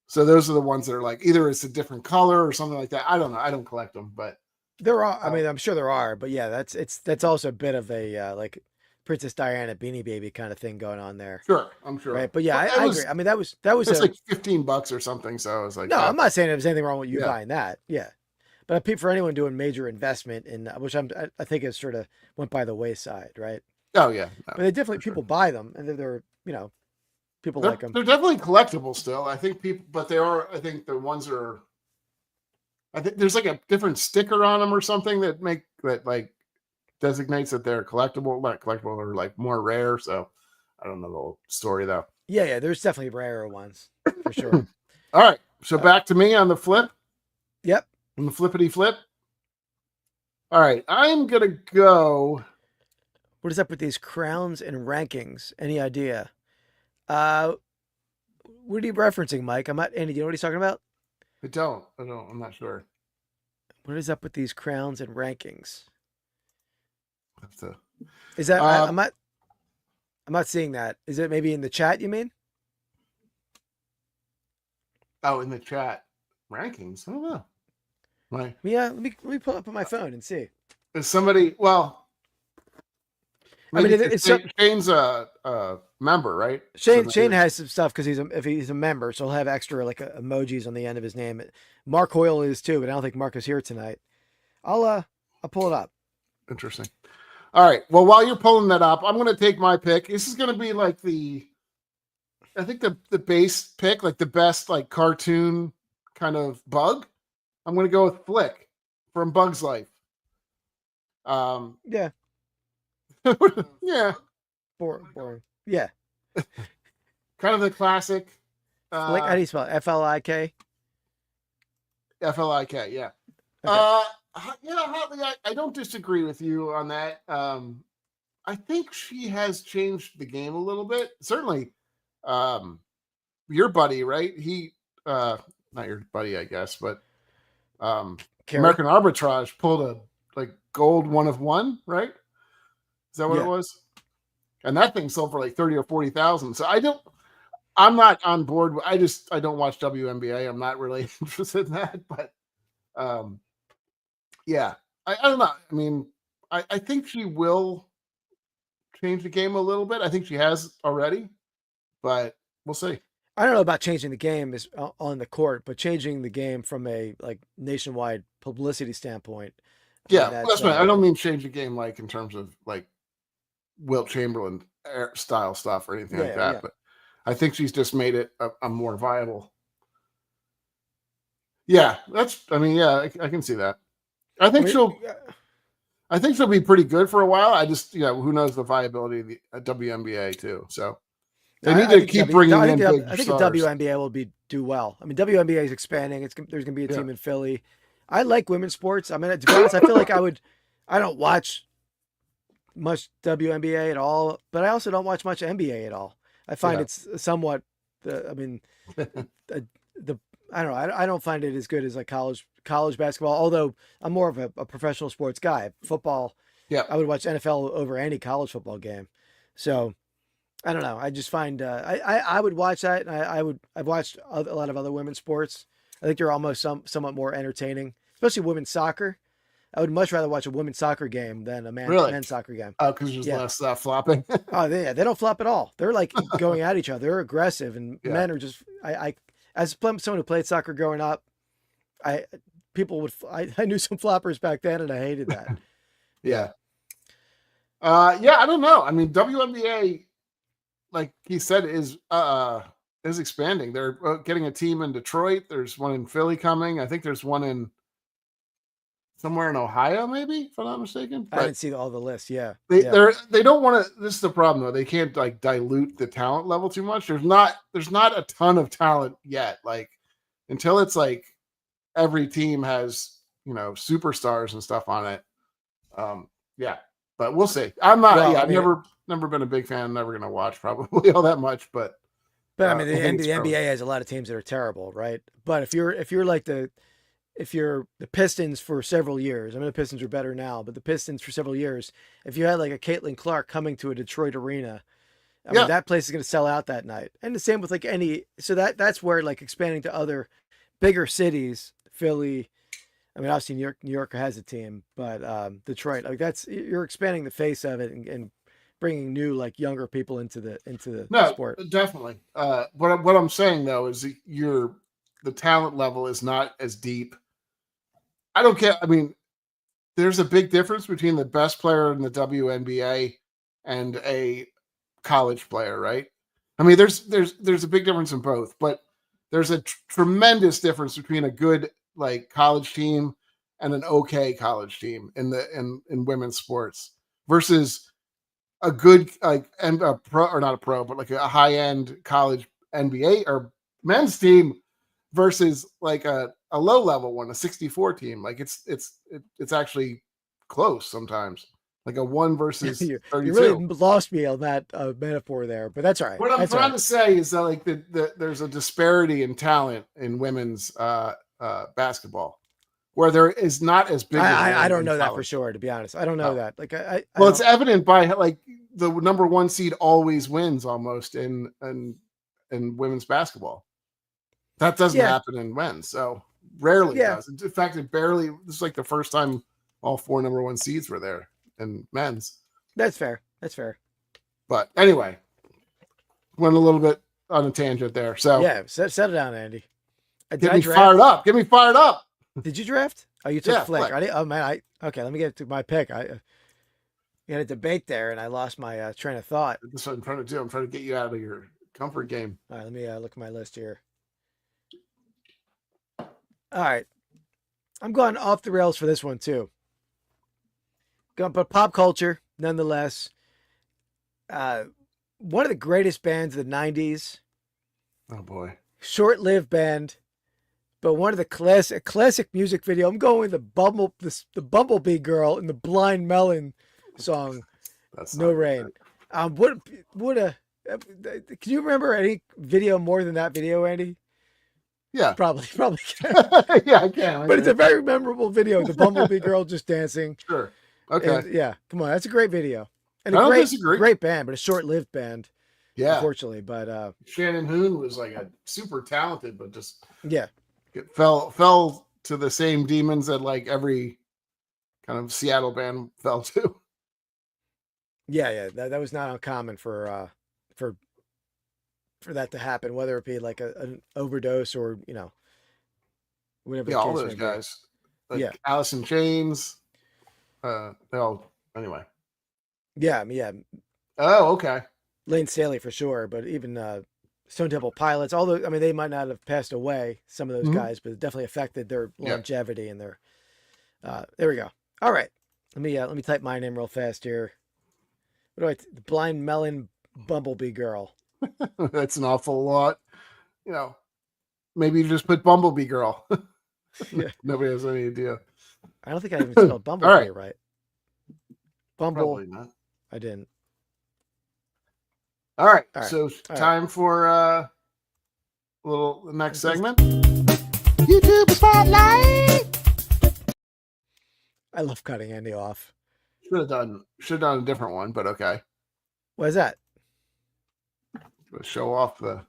So those are the ones that are like either it's a different color or something like that. I don't know. I don't collect them, but there are. I mean, I'm sure there are, but yeah, that's also a bit of a like Princess Diana Beanie Baby kind of thing going on there. Sure, I'm sure. Right, but yeah, I agree. I mean, that was it's like $15 or something. So I was like, no, I'm not saying there was anything wrong with you buying that. Yeah, but for anyone doing major investment in which I think it sort of went by the wayside, right? Oh yeah, but they definitely people buy them, and they're people like them. They're definitely collectible still. I think people, but they are. I think the ones are. I think there's like a different sticker on them or something that like designates that they're collectible, not collectible, or like more rare. So I don't know the whole story though. Yeah, there's definitely rarer ones for sure. All right, so back to me on the flip. Yep. On the flippity flip. All right, I'm gonna go. What is up with these crowns and rankings? Any idea? What are you referencing, Mike? Andy, do you know what he's talking about? I don't. I'm not sure. What is up with these crowns and rankings? Have to. Is that I'm not seeing that. Is it maybe in the chat? You mean? Oh, in the chat rankings. I don't know. Yeah, let me pull up on my phone and see. Is somebody? Well, I mean, it's Shane's a member, right? Shane has some stuff because if he's a member, so he'll have extra like emojis on the end of his name. Mark Hoyle is too, but I don't think Mark is here tonight. I'll pull it up. Interesting. All right. Well, while you're pulling that up, I'm going to take my pick. This is going to be like I think the base pick, like the best like cartoon kind of bug. I'm going to go with Flick from Bug's Life. Yeah. Yeah. Boring. Yeah. Kind of the classic. Flick, how do you spell it? Flik? Flik, yeah. Okay. Hartley, I don't disagree with you on that. I think she has changed the game a little bit. Certainly, your buddy, right? He, not your buddy, I guess, but American Arbitrage pulled a like gold 1 of 1, right? Is that what it was? And that thing sold for like 30 or 40,000. So I'm not on board. I don't watch WNBA. I'm not really interested in that, but yeah, I don't know. I mean, I think she will change the game a little bit. I think she has already, but we'll see. I don't know about changing the game on the court, but changing the game from a like nationwide publicity standpoint, Yeah, mean, that's right. I don't mean change the game like in terms of like Wilt Chamberlain style stuff or anything like that, but I think she's just made it a more viable. Yeah, I mean, yeah, I can see that. I think she'll be pretty good for a while. I just, who knows the viability of the WNBA too. So they need to keep bringing in big I think stars. the WNBA will do well. I mean, WNBA is expanding. There's going to be a team in Philly. I like women's sports. I mean, to be honest, I feel like I don't watch much WNBA at all, but I also don't watch much NBA at all. I find it's somewhat, I don't know. I don't find it as good as like college basketball, although I'm more of a professional sports guy. Football, I would watch NFL over any college football game. So I don't know. I just find I would watch that, and I've watched a lot of other women's sports. I think they're almost somewhat more entertaining, especially women's soccer. I would much rather watch a women's soccer game than a men's soccer game. Oh, because there's less flopping. Oh, they don't flop at all. They're like going at each other. They're aggressive, and men are just. I as someone who played soccer growing up, I knew some floppers back then, and I hated that. I don't know. I mean, WNBA, like he said, is expanding. They're getting a team in Detroit. There's one in Philly coming. I think there's one in somewhere in Ohio, maybe, if I'm not mistaken. I didn't see all the lists. Yeah, they don't want to. This is the problem, though. They can't like dilute the talent level too much. There's not a ton of talent yet. Like until it's like every team has superstars and stuff on it. But we'll see. I'm not. I've never been a big fan. I'm never going to watch probably all that much. But I mean, the NBA has a lot of teams that are terrible, right? But if you're like the Pistons for several years, I mean, the Pistons are better now, but the Pistons for several years, if you had like a Caitlin Clark coming to a Detroit arena, I mean, that place is going to sell out that night. And the same with like so that's where like expanding to other bigger cities, Philly. I mean, obviously New York has a team, but Detroit, like you're expanding the face of it and bringing new like younger people into the sport. Definitely. What I'm saying though is the talent level is not as deep. I don't care. I mean, there's a big difference between the best player in the WNBA and a college player, right? I mean, there's a big difference in both, but there's a tremendous difference between a good like college team and an okay college team in women's sports versus a good like and a pro, or not a pro, but like a high end college NBA or men's team versus like a low level one, a 64 team. Like it's actually close sometimes. Like a 1 versus 32. You really lost me on that metaphor there, but that's all right. What I'm trying to say is that like there's a disparity in talent in women's basketball where there is not as big. I don't know that for sure, to be honest. I don't know that. Like it's evident by like the number 1 seed always wins almost in women's basketball. That doesn't happen in men's, so rarely does. In fact, this is like the first time all 4 number 1 seeds were there in men's. That's fair. But anyway, went a little bit on a tangent there. So set it down, Andy. Get me fired up. Did you draft? Oh, you took Flick. Flick. Oh man, okay. Let me get to my pick. We had a debate there, and I lost my train of thought. That's what I'm trying to do. I'm trying to get you out of your comfort game. All right, let me look at my list here. All right, I'm going off the rails for this one too. But pop culture, nonetheless. One of the greatest bands of the '90s. Oh boy, short-lived band, but one of the classic music video. I'm going with the Bumblebee Girl in the Blind Melon song. That's No Rain. Can you remember any video more than that video, Andy? Yeah, probably. Yeah, I can. But it's a very memorable video. The Bumblebee Girl just dancing. Sure. Okay. And, come on, that's a great video. And I a don't disagree. Great band, but a short-lived band. Yeah, unfortunately. But Shannon Hoon was like a super talented, but just fell to the same demons that like every kind of Seattle band fell to. Yeah, that was not uncommon for that to happen, whether it be like an overdose or whatever. Yeah, all those guys. Like Alice in Chains. Anyway. Yeah, I mean, yeah, Oh, okay. Lane Staley for sure, but even Stone Temple Pilots, although I mean they might not have passed away, some of those Mhm. guys, but it definitely affected their Yeah. longevity and their. There we go. All right, let me type my name real fast here. What do the Blind Melon Bumblebee Girl? That's an awful lot. You know, maybe you just put Bumblebee Girl. Yeah. Nobody has any idea. I don't think I even spelled Bumblebee right. Bumble. Probably not. I didn't. All right. All right. So All time for the next segment. YouTube Spotlight. I love cutting Andy off. Should have done a different one, but okay. What is that? Show off the.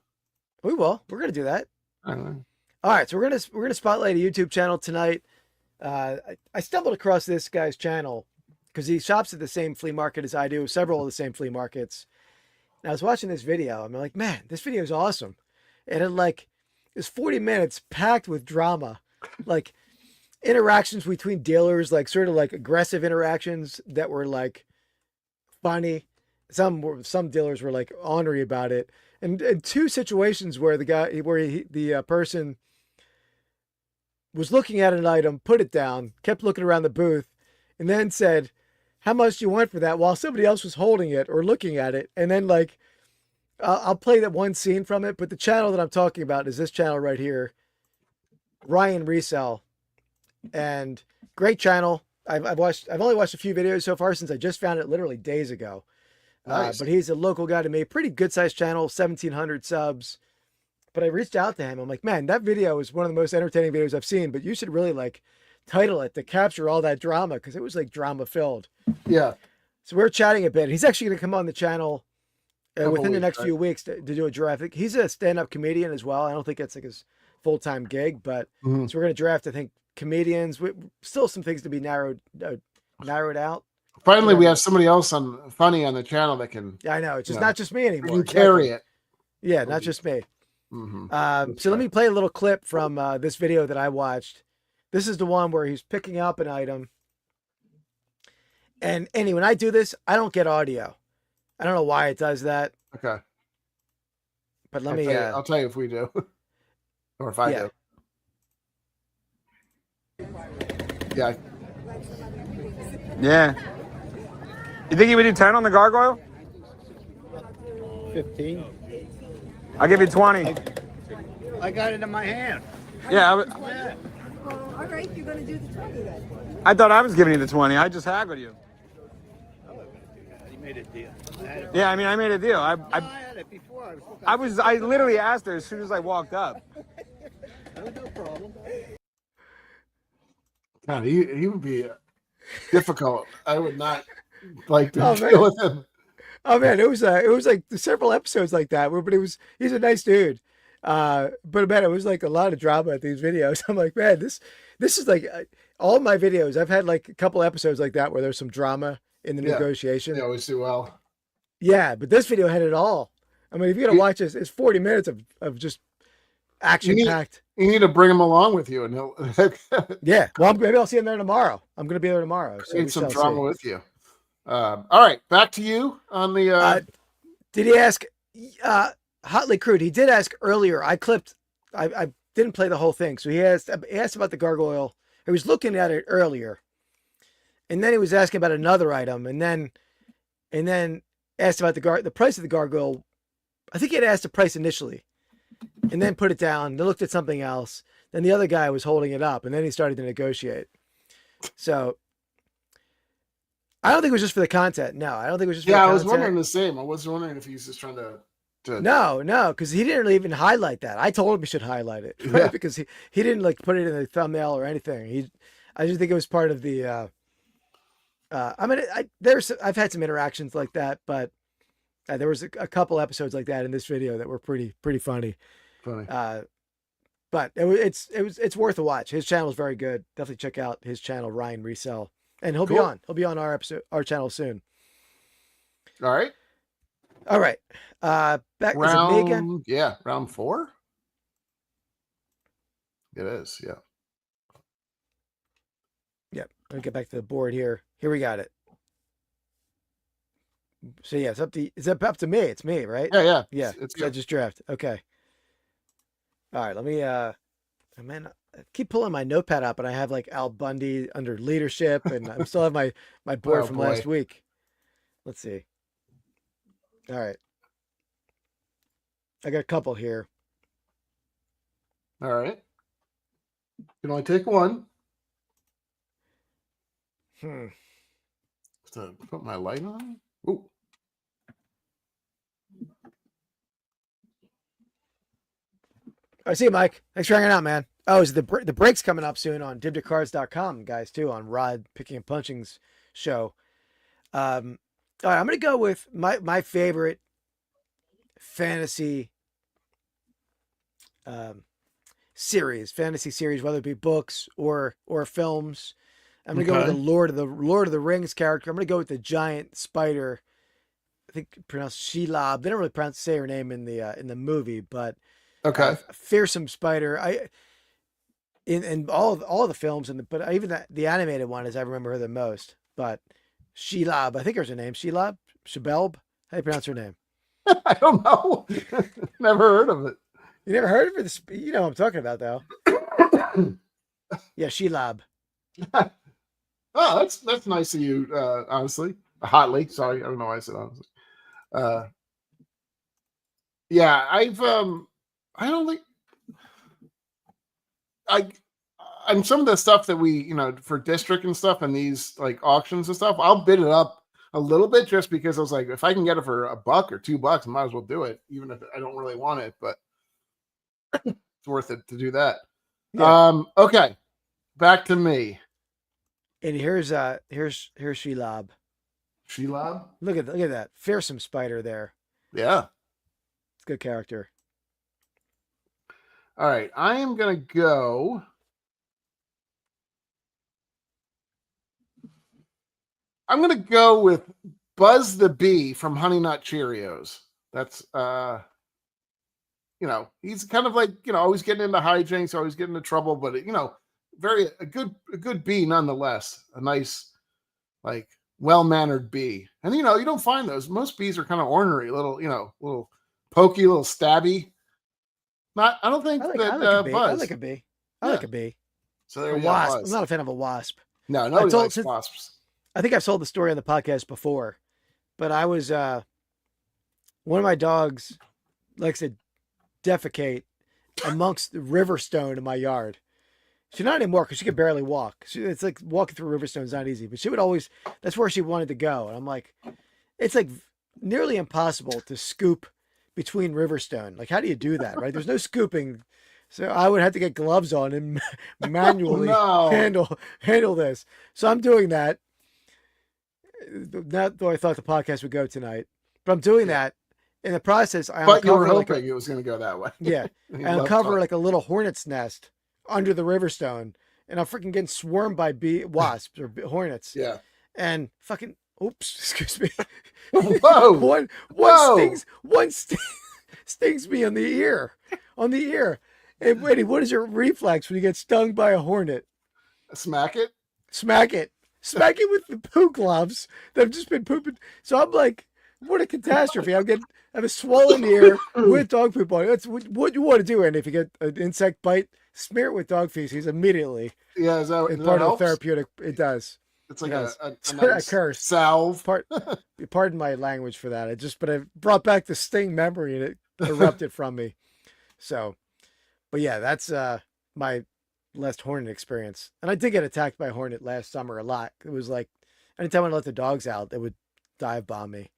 We will. We're gonna do that. I don't know. All right, so we're gonna spotlight a YouTube channel tonight. I stumbled across this guy's channel because he shops at the same flea market as I do, several of the same flea markets. And I was watching this video. I'm like, man, this video is awesome. And it was 40 minutes packed with drama, like interactions between dealers, like sort of like aggressive interactions that were like funny. Some dealers were like ornery about it, and two situations where the person was looking at an item, put it down, kept looking around the booth, and then said, "How much do you want for that?" while somebody else was holding it or looking at it, and then like, I'll play that one scene from it. But the channel that I'm talking about is this channel right here, Ryan Resell, and great channel. I've only watched a few videos so far since I just found it literally days ago. Nice. But he's a local guy to me, pretty good sized channel, 1,700 subs. But I reached out to him. I'm like, man, that video is one of the most entertaining videos I've seen, but you should really like title it to capture all that drama, because it was like drama filled. Yeah. So we're chatting a bit. He's actually going to come on the channel within the next weeks, few weeks to do a draft. He's a stand-up comedian as well. I don't think it's like his full-time gig, but Mhm. so we're going to draft, I think, comedians. Still some things to be narrowed out. Finally, we have somebody else funny on the channel that can. Yeah, I know. It's just Yeah. not just me You anymore. can carry it. Yeah, not just me. Mm-hmm. So let me play a little clip from this video that I watched. This is the one where he's picking up an item. And Andy, when I do this, I don't get audio. I don't know why it does that. Okay. But I'll tell you if we do. Or if I Yeah. do. Yeah. Yeah. You think you would do 10 on the gargoyle? 15. I'll give you 20. I got it in my hand. Yeah, All right, you're going to do the 20 then. I thought I was giving you the 20. I just haggled you. You made a deal. Yeah, I mean, I made a deal. I had it before. I literally asked her as soon as I walked up. No problem. God, he would be difficult. I would not like to Oh, deal man. with him. Oh man, it was like several episodes like that but he's a nice dude. But man, it was like a lot of drama at these videos. I'm like, man, this is like all my videos. I've had like a couple episodes like that where there's some drama in the negotiation. They always do well. Yeah, but this video had it all. I mean, if you're gonna watch this, it's 40 minutes of just action packed. You need to bring him along with you, and he'll Yeah. Well, maybe I'll see him there tomorrow. I'm gonna be there tomorrow. So create we some shall drama see. with you. All right, back to you on the. Did he ask? Hotly Crude. He did ask earlier. I didn't play the whole thing, so he asked about the gargoyle. He was looking at it earlier, and then he was asking about another item, and then asked about the price of the gargoyle. I think he had asked the price initially, and then put it down. Then looked at something else. Then the other guy was holding it up, and then he started to negotiate. So I don't think it was just for the content. No, I don't think it was just for the I content. was wondering the same. I was wondering if he's just trying to. No, because he didn't even highlight that. I told him he should highlight it, right? Yeah. Because he didn't like put it in the thumbnail or anything. I just think it was part of the. I mean, I've had some interactions like that, but there was a couple episodes like that in this video that were pretty funny. Funny. But it's worth a watch. His channel is very good. Definitely check out his channel, Ryan Resell, and he'll be on our channel soon. All right. All right. Back is it me again? Yeah, round 4. It is, yeah. Yep. Let me get back to the board here. Here we got it. So yeah, it's up to me. It's me, right? Yeah. Yeah. It's So I good. just draft. Okay. All right. Let me. I keep pulling my notepad up, and I have like Al Bundy under leadership, and I still have my board Oh, from boy. last week. Let's see. All right. I got a couple here. All right. You can only take one. Hmm. To put my light on. Ooh. I see you, Mike. Thanks for hanging out, man. Oh, is the break's coming up soon on dibtocards.com, guys, too, on Rod Picking and Punching's show. All right, I'm going to go with my favorite fantasy fantasy series, whether it be books or films. I'm going to go with the Lord of the Rings character. I'm going to go with the giant spider. I think pronounced Shelob. They don't really say her name in the movie, but Okay. fearsome spider. In all the films, but even the animated one is I remember her the most. But Shelob, I think there's her name. Shelob? Shabelb? How do you pronounce her name? I don't know. Never heard of it. You never heard of her? You know what I'm talking about, though. Yeah, Shelob. Oh, that's nice of you, honestly. Hotly. Sorry, I don't know why I said honestly. Yeah, I don't think on some of the stuff that we, for district and stuff and these like auctions and stuff, I'll bid it up a little bit just because I was like, if I can get it for $1 or $2, I might as well do it, even if I don't really want it, but it's worth it to do that. Yeah. Okay. Back to me. And here's Shelob. Shelob? Look at that fearsome spider there. Yeah. It's a good character. All right. I am gonna go. I'm gonna go with Buzz the Bee from Honey Nut Cheerios. That's he's kind of like, always getting into hijinks, always getting into trouble, but a good bee nonetheless. A nice, like, well-mannered bee. And you don't find those. Most bees are kind of ornery, little pokey, little stabby. I don't think I that like a bee. Buzz. I like a bee. I like a bee. So there A you go, wasp. Buzz. I'm not a fan of a wasp. No, nobody likes since- wasps. I think I've told the story on the podcast before, but I was one of my dogs likes to defecate amongst the river stone in my yard. She's not anymore because she could barely walk. It's like walking through river stone is not easy, but she would always, that's where she wanted to go. And I'm like, it's like nearly impossible to scoop between river stone. Like, how do you do that? Right? There's no scooping. So I would have to get gloves on and manually handle this. So I'm doing that. Not though I thought the podcast would go tonight, but I'm doing that. In the process, But you were hoping it was going to go that way. Yeah. I uncover like a little hornet's nest under the river stone, and I'm freaking getting swarmed by wasps or hornets. Yeah. And fucking, oops, excuse me. Whoa. One stings me on the ear. And Wendy, what is your reflex when you get stung by a hornet? Smack it. Smack it with the poo gloves that have just been pooping. So I'm like, what a catastrophe. I have a swollen ear with dog poop on it. That's what you want to do. And if you get an insect bite, smear it with dog feces immediately. Yeah, is that it's part of the therapeutic? It does. It's like a nice curse. Salve. Pardon my language for that. But I brought back the sting memory and it erupted from me. So, but yeah, that's my last hornet experience. And I did get attacked by a hornet last summer a lot. It was like anytime I let the dogs out, they would dive bomb me.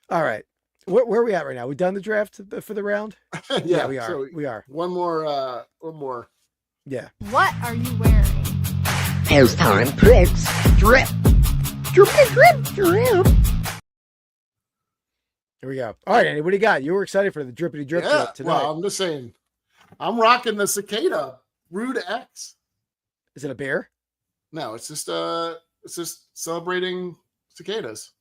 All right. Where are we at right now? We done the draft for the round? Yeah, we are. So we are. One more. Yeah. What are you wearing? Pastime Picks. Drip. Drip. Here we go. All right, Andy, what do you got? You were excited for the drippity drip Yeah. tonight. Well, I'm just saying, I'm rocking the Cicada Rude X. Is it a beer? No, it's just celebrating cicadas.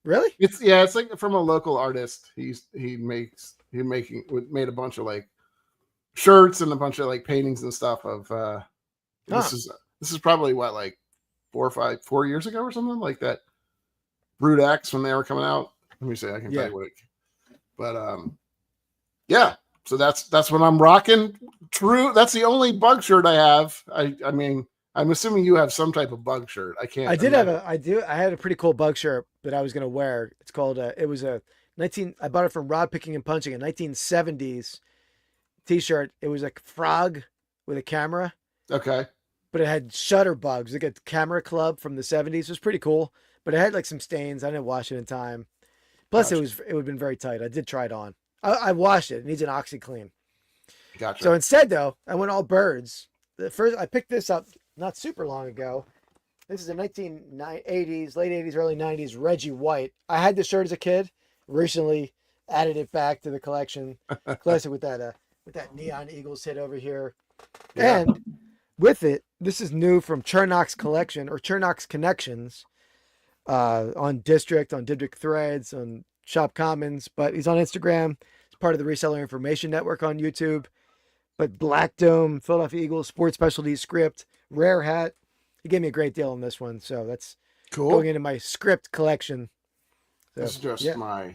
Really? It's like from a local artist. He made a bunch of like shirts and a bunch of like paintings and stuff of this is This is probably what, like 4 years ago or something like that. Brood X when they were coming out. Let me see. I can tell you what it. But yeah. So that's what I'm rocking. True. That's the only bug shirt I have. I mean, I'm assuming you have some type of bug shirt. I can't. I had a pretty cool bug shirt that I was going to wear. It's called, it was a I bought it from Rod Picking and Punching, a 1970s t-shirt. It was a frog with a camera. Okay. But it had shutter bugs, like a camera club from the 70s. It was pretty cool, but it had like some stains. I didn't wash it in time. Plus, it would have been very tight. I did try it on. I washed it. It needs an OxyClean. Gotcha. So instead, though, I went all birds. I picked this up not super long ago. This is a 1980s, late 80s, early 90s Reggie White. I had this shirt as a kid. Recently added it back to the collection. Classic with that neon Eagles hit over here. Yeah. And with it, this is new from Chernok's collection or Chernok's Connections on District Threads, on Shop Commons, but he's on Instagram. It's part of the Reseller Information Network on YouTube. But Black Dome, Philadelphia Eagles, Sports Specialty Script, Rare Hat. He gave me a great deal on this one, so that's cool. Going into my script collection. So, this is just my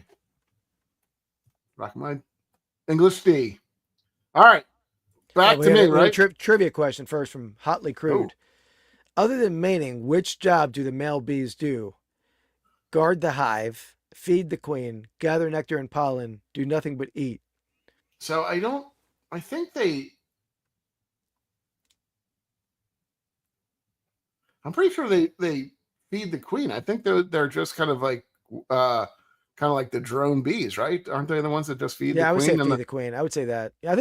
English D. All right. Back to me, right? Trivia question first from Hotly Crude. Oh. Other than mating, which job do the male bees do? Guard the hive, feed the queen, gather nectar and pollen, do nothing but eat. So I think I'm pretty sure they feed the queen. I think they're just kind of like the drone bees, right? Aren't they the ones that just feed the queen? Yeah, I would say feed the queen. I would say that. Yeah,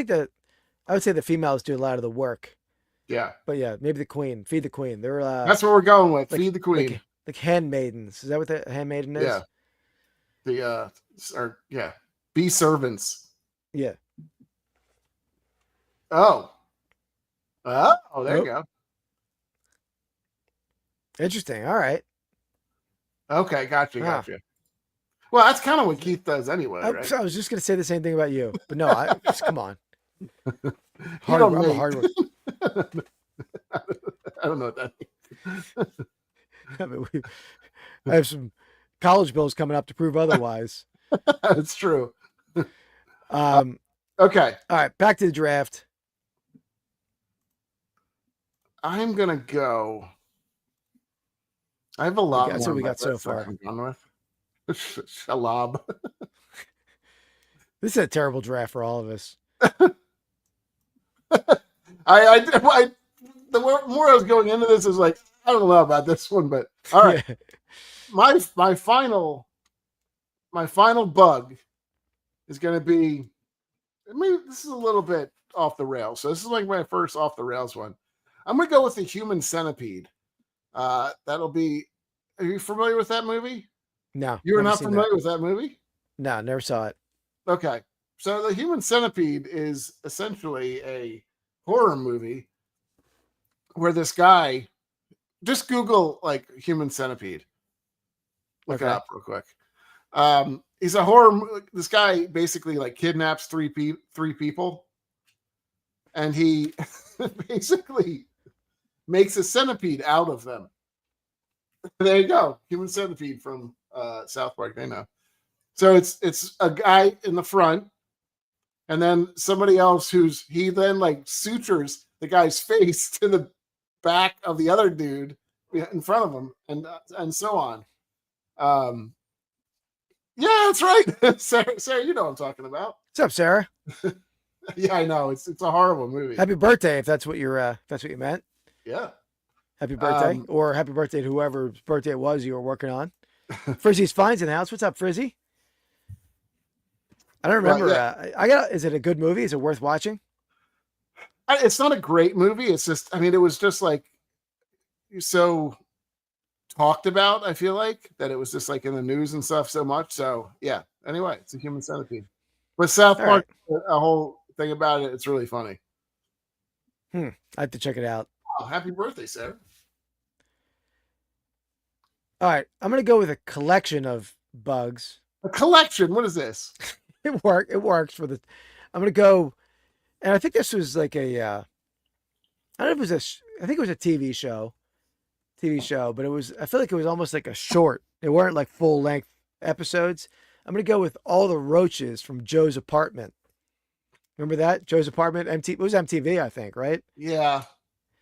I would say the females do a lot of the work. Yeah. But yeah, maybe the queen. Feed the queen. They're that's what we're going with. Feed the queen. Like handmaidens. Is that what the handmaiden is? Yeah. Bee servants. Yeah. Oh, there you go. Interesting. All right. Okay, gotcha. Well, that's kind of what Keith does anyway, right? I was just going to say the same thing about you, but no, come on. I'm a hard one. I don't know what that means. I have some college bills coming up to prove otherwise. That's true. Okay. All right. Back to the draft. I'm going to go. I have a lot more. That's what we got so far. Shalab. This is a terrible draft for all of us. The more I was going into this is like, I don't know about this one, but all right. Yeah. My final bug is going to be, this is a little bit off the rails. So this is like my first off the rails one. I'm going to go with the Human Centipede. That'll be, are you familiar with that movie? No. You're not familiar with that movie? No, never saw it. Okay. So the Human Centipede is essentially a horror movie where this guy, just Google like Human Centipede. Look it up real quick. He's a horror. This guy basically like kidnaps three people, and he basically makes a centipede out of them. There you go, Human Centipede from South Park. They know. So it's a guy in the front, and then somebody else he then like sutures the guy's face to the back of the other dude in front of him, and so on. Yeah, that's right. Sarah, you know what I'm talking about. What's up, Sarah? Yeah, I know. It's a horrible movie. Happy birthday, if that's what you meant. Yeah. Happy birthday, or happy birthday to whoever's birthday it was you were working on. Frizzy's Finds in the house. What's up, Frizzy? I don't remember. Is it a good movie? Is it worth watching? It's not a great movie. It's just, it was just like so talked about. I feel like that it was just like in the news and stuff so much. So yeah. Anyway, it's a Human Centipede. But South Park, a whole thing about it. It's really funny. I have to check it out. Oh, happy birthday, Sarah. All right. I'm going to go with a collection of bugs. A collection? What is this? It works for the, I'm going to go, and I think this was like a, I don't know if it was I think it was a TV show, but I feel like it was almost like a short. They weren't like full length episodes. I'm going to go with All the Roaches from Joe's Apartment. Remember that? Joe's Apartment? It was MTV, I think, right? Yeah.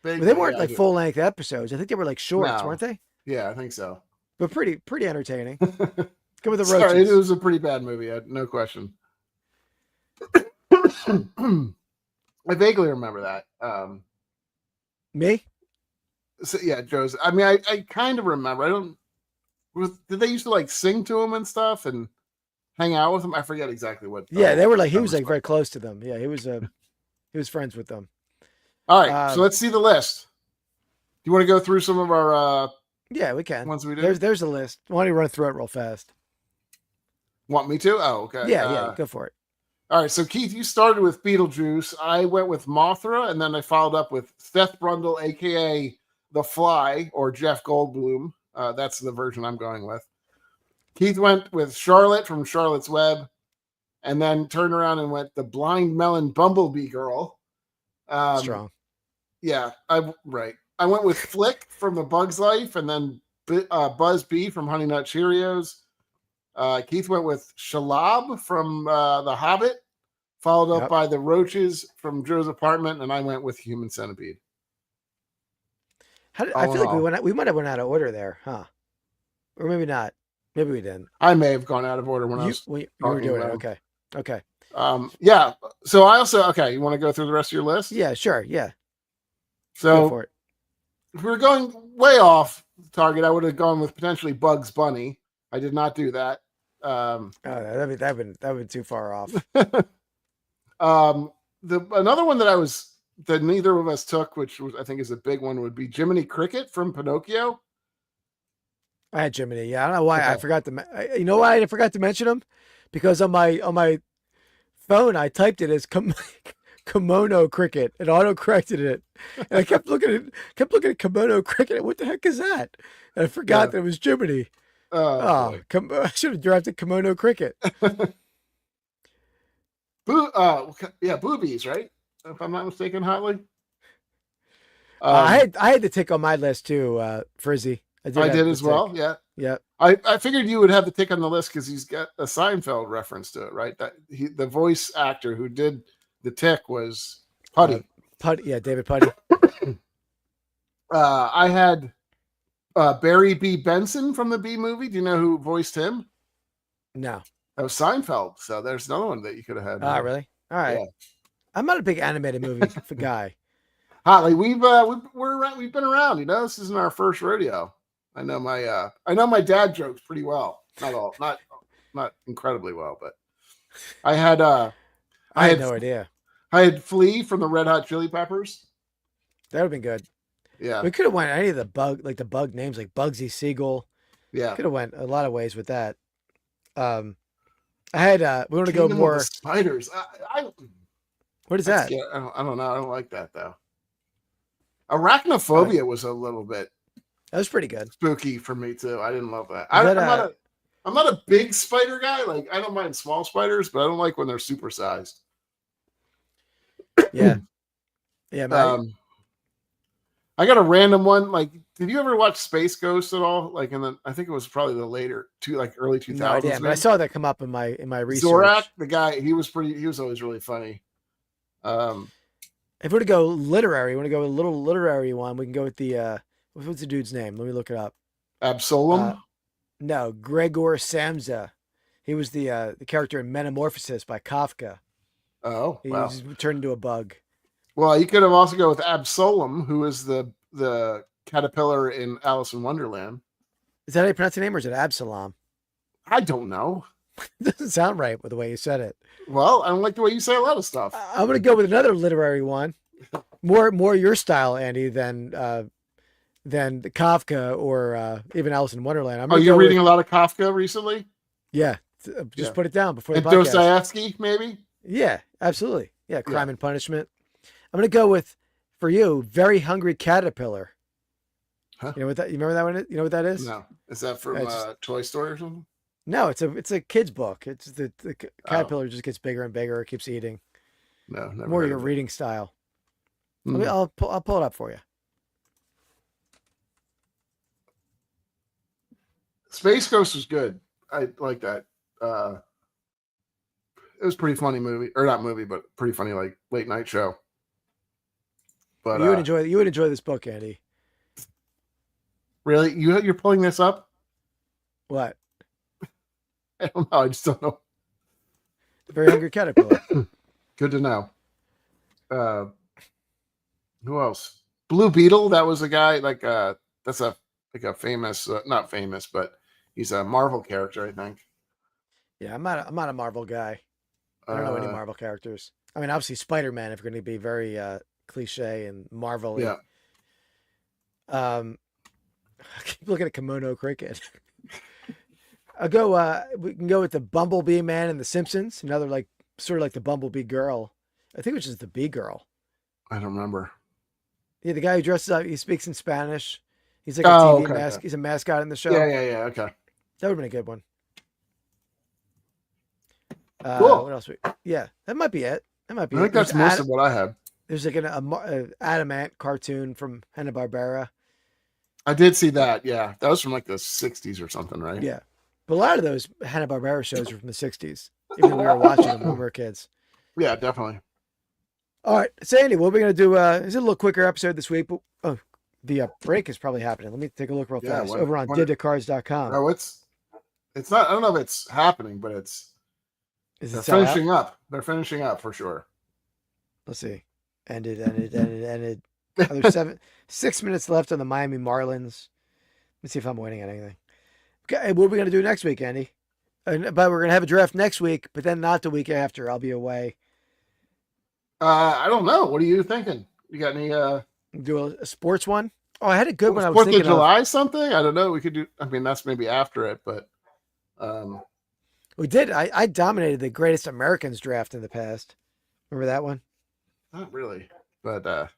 But they weren't like full length episodes. I think they were like shorts, No. weren't they? Yeah, I think so. But pretty entertaining. Go with the Sorry, Roaches. it was a pretty bad movie. No question. I vaguely remember that. Me? So yeah, Joe's. I mean, I kind of remember. I don't. Did they used to like sing to him and stuff and hang out with him? I forget exactly what. Yeah, they were like he was like very close to them. Yeah, he was friends with them. All right, so let's see the list. Do you want to go through some of our? Yeah, we can. Ones we did. There's a list. Why don't you run through it real fast? Want me to? Oh, okay. Yeah, go for it. All right, so Keith, you started with Beetlejuice. I went with Mothra, and then I followed up with Seth Brundle, aka The Fly, or Jeff Goldblum. That's the version I'm going with. Keith went with Charlotte from Charlotte's Web, and then turned around and went the Blind Melon Bumblebee Girl. Strong. Yeah, right. I went with Flick from The Bug's Life, and then Buzz Bee from Honey Nut Cheerios. Keith went with Shalab from The Hobbit, followed up by the Roaches from Joe's Apartment, and I went with Human Centipede. I feel like we might have went out of order there, huh? Or maybe not. Maybe we didn't. I may have gone out of order when you were doing it. Okay. Yeah. So I also you want to go through the rest of your list? Yeah, sure. Yeah. So go for it. If we were going way off target, I would have gone with potentially Bugs Bunny. I did not do that. That'd been too far off. Another one that neither of us took, which I think is a big one, would be Jiminy Cricket from Pinocchio. I had Jiminy. Yeah, I don't know why I forgot to. You know why I forgot to mention him? Because on my phone I typed it as Kimono Cricket and auto corrected it, and I kept looking at Kimono Cricket. What the heck is that? And I forgot that it was Jiminy. I should have drafted Kimono Cricket. Boobies, right? If I'm not mistaken, Hotley. I had the tick on my list too, Frizzy. I did as well. Yeah. Yeah. I figured you would have the tick on the list because he's got a Seinfeld reference to it, right? That the voice actor who did the tick was Putty. David Putty. I had Barry B. Benson from the Bee Movie. Do you know who voiced him? No. That was Seinfeld. So there's another one that you could have had. Really? All right. Yeah. I'm not a big animated movie guy. Holly, we've been around. You know, this isn't our first rodeo. I know my dad jokes pretty well. Not incredibly well, but I had no idea. I had Flea from the Red Hot Chili Peppers. That would have been good. Yeah. We could have went any of the bug names like Bugsy Siegel. Yeah. Could have went a lot of ways with that. I had we want to go more spiders. What is that? I don't know. I don't like that though. Arachnophobia was a little bit. That was pretty good. Spooky for me too. I didn't love that. I'm not a big spider guy. Like I don't mind small spiders, but I don't like when they're supersized. Yeah. Yeah. Man. I got a random one. Like, did you ever watch Space Ghost at all? Like, I think it was probably the early 2000s. No idea, but I saw that come up in my research. Zorak, the guy, he was always really funny. If we're to go literary, want to go a little literary one, we can go with the what's the dude's name? Let me look it up. Absolum? No, Gregor Samsa. He was the character in Metamorphosis by Kafka. Oh, he was turned into a bug. Well, you could have also go with Absolem, who is the caterpillar in Alice in Wonderland. Is that how you pronounce the name, or is it Absalom? I don't know. Doesn't sound right with the way you said it. Well, I don't like the way you say a lot of stuff. I'm going to go with another literary one, more your style, Andy, than the Kafka or even Alice in Wonderland. You're reading a lot of Kafka recently? Yeah, just put it down before the and podcast. Dostoevsky, maybe? Yeah, absolutely. Yeah, Crime and Punishment. I'm going to go with, for you, Very Hungry Caterpillar. Huh? You know what that? You remember that one? You know what that is? No. Is that from Toy Story or something? No, it's a kid's book. It's the caterpillar just gets bigger and bigger. It keeps eating. No, never. More your reading style. I'll pull it up for you. Space Ghost was good. I like that. It was a pretty funny movie, or not movie, but pretty funny like late night show. But you would enjoy this book, Andy. Really, you're pulling this up? What? I don't know. I just don't know. The Very Hungry Caterpillar. Good to know. Who else? Blue Beetle. That was a guy that's a famous, not famous, but he's a Marvel character, I think. Yeah, I'm not a Marvel guy. I don't know any Marvel characters. I mean, obviously Spider-Man, if you're going to be very cliche and Marvel. Yeah. I keep looking at Kimono Cricket. We can go with the Bumblebee Man and the Simpsons. Another sort of like the Bumblebee girl. I think it was just the Bee Girl. I don't remember. Yeah, the guy who dresses up, he speaks in Spanish. He's like a TV mascot. He's a mascot in the show. Yeah. Okay. That would have been a good one. Cool. What else? Yeah, that might be it. That might be. I think that's most of what I had. There's like an Adamant cartoon from Hanna-Barbera. I did see that. Yeah, that was from like the '60s or something, right? Yeah, but a lot of those Hanna-Barbera shows are from the '60s. Even though we were watching them when we were kids. Yeah, definitely. All right, so Andy, what are we gonna do? Is it a little quicker episode this week? But, the break is probably happening. Let me take a look real fast over on didthecards.com. Oh, it's not. I don't know if it's happening, but they're finishing up. They're finishing up for sure. Let's see. Ended. Oh, there's 6 minutes left on the Miami Marlins. Let's see if I'm winning anything. Okay, what are we gonna do next week, Andy? But we're gonna have a draft next week, but then not the week after. I'll be away. I don't know. What are you thinking? You got any? Do a sports one? Oh, I had a good one. I was 4th thinking of July something. I don't know. We could do. I mean, that's maybe after it, but we did. I dominated the Greatest Americans draft in the past. Remember that one? Not really, but I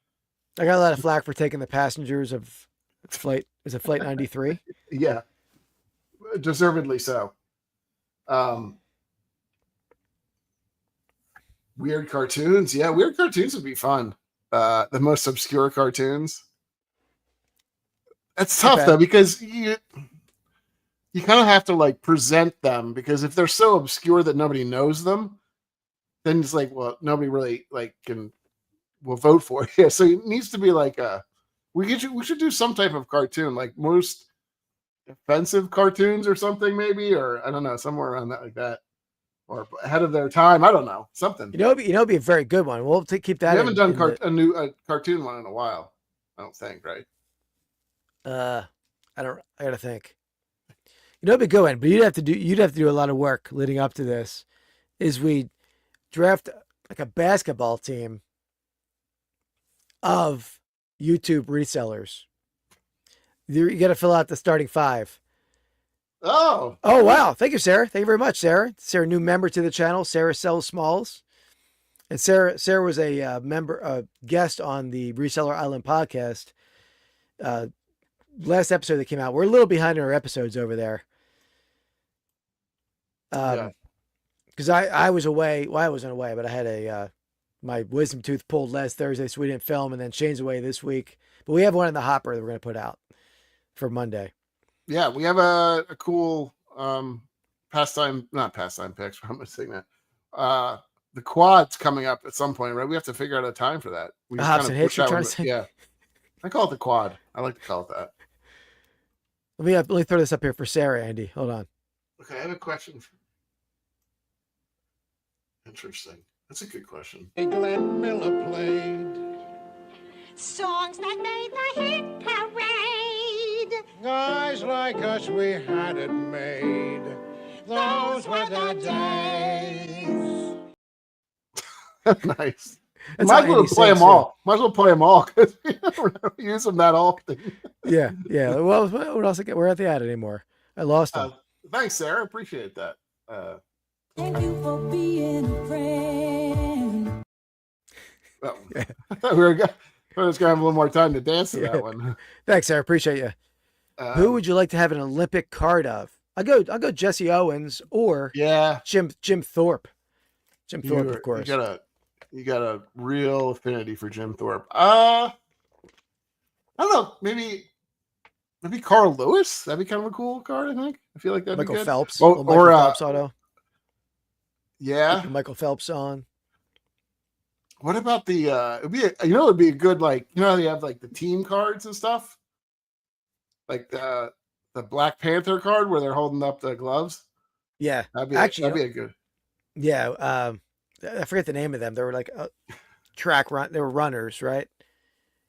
got a lot of flack for taking the passengers of flight. Is it Flight 93? Yeah, deservedly so. Weird cartoons. Yeah, weird cartoons would be fun. The most obscure cartoons. It's tough though, because you kind of have to present them, because if they're so obscure that nobody knows them, then it's well, nobody really will vote for it. Yeah, so it needs to be we should do some type of cartoon, like most offensive cartoons or something, maybe, or I don't know, somewhere around that, like that, or ahead of their time. I don't know, something. It'd be a very good one. We'll keep that. We haven't done a new cartoon one in a while, I don't think, right? I gotta think. It'd be a good one, but you'd have to do a lot of work leading up to this. Is we draft like a basketball team of YouTube resellers. You got to fill out the starting 5. Oh wow! Thank you, Sarah. Thank you very much, Sarah. Sarah, new member to the channel. Sarah sells smalls, and Sarah was a guest on the Reseller Island Podcast. Last episode that came out. We're a little behind in our episodes over there. Because I was away. Well, I wasn't away, but I had my wisdom tooth pulled last Thursday, so we didn't film, and then Shane's away this week. But we have one in the hopper that we're going to put out for Monday. Yeah, we have a cool pastime picks. I'm saying that. The quad's coming up at some point, right? We have to figure out a time for that. We just Hobson Hits, you're trying to say? Yeah, I call it the quad. I like to call it that. Let me throw this up here for Sarah, Andy. Hold on. Okay, I have a question. Interesting. That's a good question. Glenn Miller played Songs that made the hit parade. guys like us, we had it made. Those were the days. Nice. That's Might as how well Andy play sings, them all. Might as well play them all, because we don't use them that often. Yeah. Well, what else? We're at the ad anymore. I lost them. Thanks, Sarah. Appreciate that. Thank you for being a friend. Well, I thought we were just going to have a little more time to dance to that one. Thanks, Sarah. Appreciate you. Who would you like to have an Olympic card of? I'll go Jesse Owens or Jim Thorpe. Jim Thorpe, of course. You got a real affinity for Jim Thorpe. I don't know. Maybe maybe Carl Lewis. That'd be kind of a cool card. I think. I feel like that'd Michael be good. Phelps. Oh, Michael or Phelps auto. Yeah. Michael Phelps on. What about the? It'd be a good how they have like the team cards and stuff, like the Black Panther card where they're holding up the gloves. Yeah, that'd be a good. Yeah, I forget the name of them. They were like track run. They were runners, right?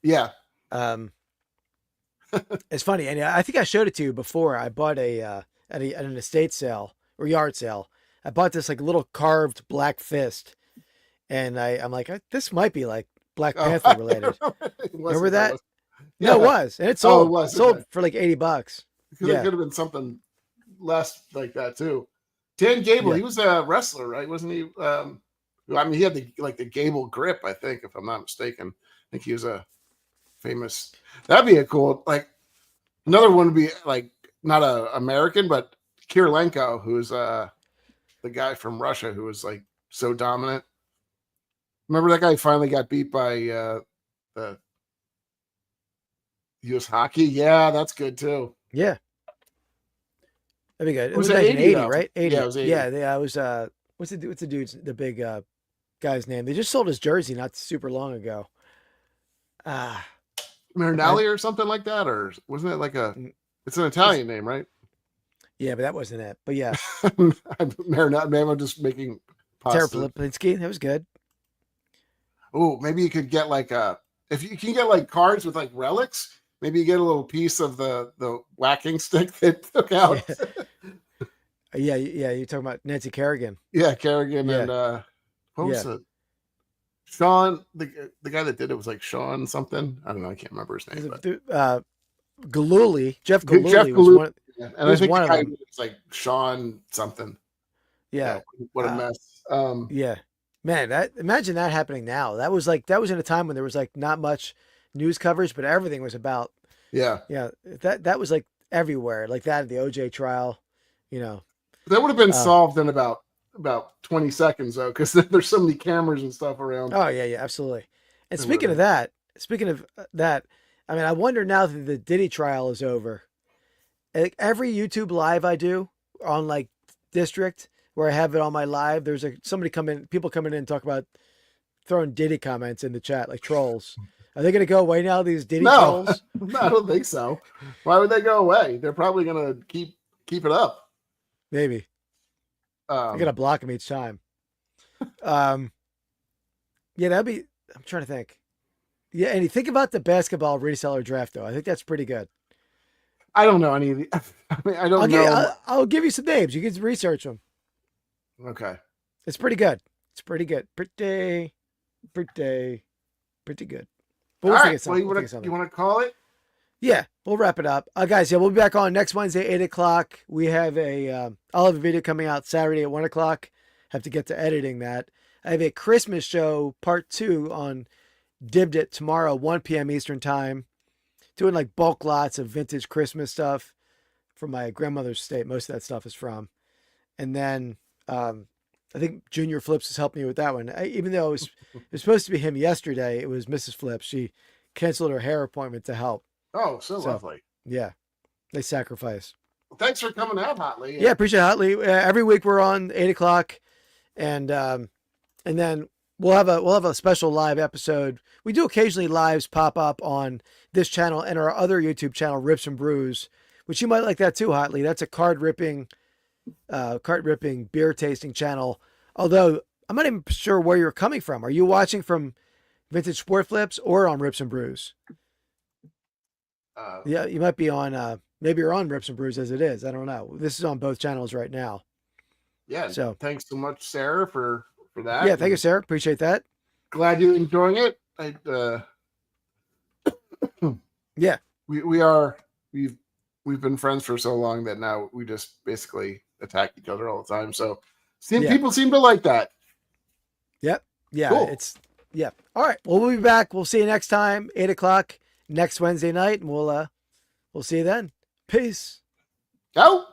Yeah. It's funny, and I think I showed it to you before. I bought at an estate sale or yard sale. I bought this like little carved black fist, and I'm like, this might be like Black Panther related. Remember that? Yeah. No, it was, and it sold. It was sold for like $80. Because it could have been something less like that too. Dan Gable, he was a wrestler, right? Wasn't he? He had the Gable grip, I think, if I'm not mistaken. I think he was a famous. That'd be a cool another one would be like not a American, but Kirilenko, who's the guy from Russia who was like so dominant. Remember that guy finally got beat by the U.S. hockey? Yeah, that's good too. Yeah. That'd be good. It was 80, 1980, right? 80. Yeah, it was 80. Yeah, I was what's the dude's the big guy's name? They just sold his jersey not super long ago. Marinelli or something like that, or wasn't it like it's an Italian name, right? Yeah, but that wasn't it. But yeah. Marinelli, maybe I'm just making Tara pasta. Polipinski, that was good. Oh, maybe you could get if you can get like cards with like relics, maybe you get a little piece of the whacking stick that took out. Yeah, you're talking about Nancy Kerrigan. Yeah, Kerrigan Yeah. and what was it? Sean, the guy that did it was like Sean something. I don't know. I can't remember his name. Galooly, Jeff Jeff Galooly was Galooly. one. And I think one the of guy them. was like Sean something. Yeah. What a mess. Yeah. Man, imagine that happening now. That was in a time when there was like not much news coverage, but everything was about. Yeah. Yeah. That was like everywhere, like that at the OJ trial, That would have been solved in about 20 seconds though, because there's so many cameras and stuff around. Oh yeah, absolutely. And speaking of that, I mean, I wonder now that the Diddy trial is over. Like every YouTube live I do on like District, where I have it on my live, there's people coming in and talk about throwing Diddy comments in the chat, like trolls. Are they going to go away now, these Diddy trolls? No, I don't think so. Why would they go away? They're probably going to keep it up. Maybe. I'm going to block them each time. Yeah, that'd be, I'm trying to think. Yeah, and you think about the basketball reseller draft, though. I think that's pretty good. I don't know any of the, I mean, I don't know. I'll give you some names. You can research them. Okay. It's pretty good. It's pretty good. Pretty good. But All think right. of something. We'll think of something. You want to call it? Yeah, we'll wrap it up. Guys, yeah, we'll be back on next Wednesday, 8:00. We have I'll have a video coming out Saturday at 1:00. Have to get to editing that. I have a Christmas show part 2 on Dibbed It tomorrow, 1 p.m. Eastern time. Doing like bulk lots of vintage Christmas stuff from my grandmother's estate. Most of that stuff is from. And then I think Junior Flips has helped me with that one. Even though it was supposed to be him yesterday, it was Mrs. Flips. She canceled her hair appointment to help. Oh, so lovely. Yeah. They sacrifice. Well, thanks for coming out, Hotly. Yeah, appreciate it, Hotly. Every week we're on 8:00. And then we'll have a special live episode. We do occasionally lives pop up on this channel and our other YouTube channel, Rips and Brews, which you might like that too, Hotly. That's a cart ripping beer tasting channel. Although I'm not even sure where you're coming from. Are you watching from Vintage Sport Flips or on Rips and Brews? Yeah, you might be on. Maybe you're on Rips and Brews as it is. I don't know. This is on both channels right now. Yeah. So thanks so much, Sarah, for that. Yeah, thank you, Sarah. Appreciate that. Glad you're enjoying it. Yeah, we've been friends for so long that now we just basically attack each other all the time. So people seem to like that. Yep. Yeah. Cool. All right. Well, we'll be back. We'll see you next time, 8:00 next Wednesday night, and we'll see you then. Peace. Go.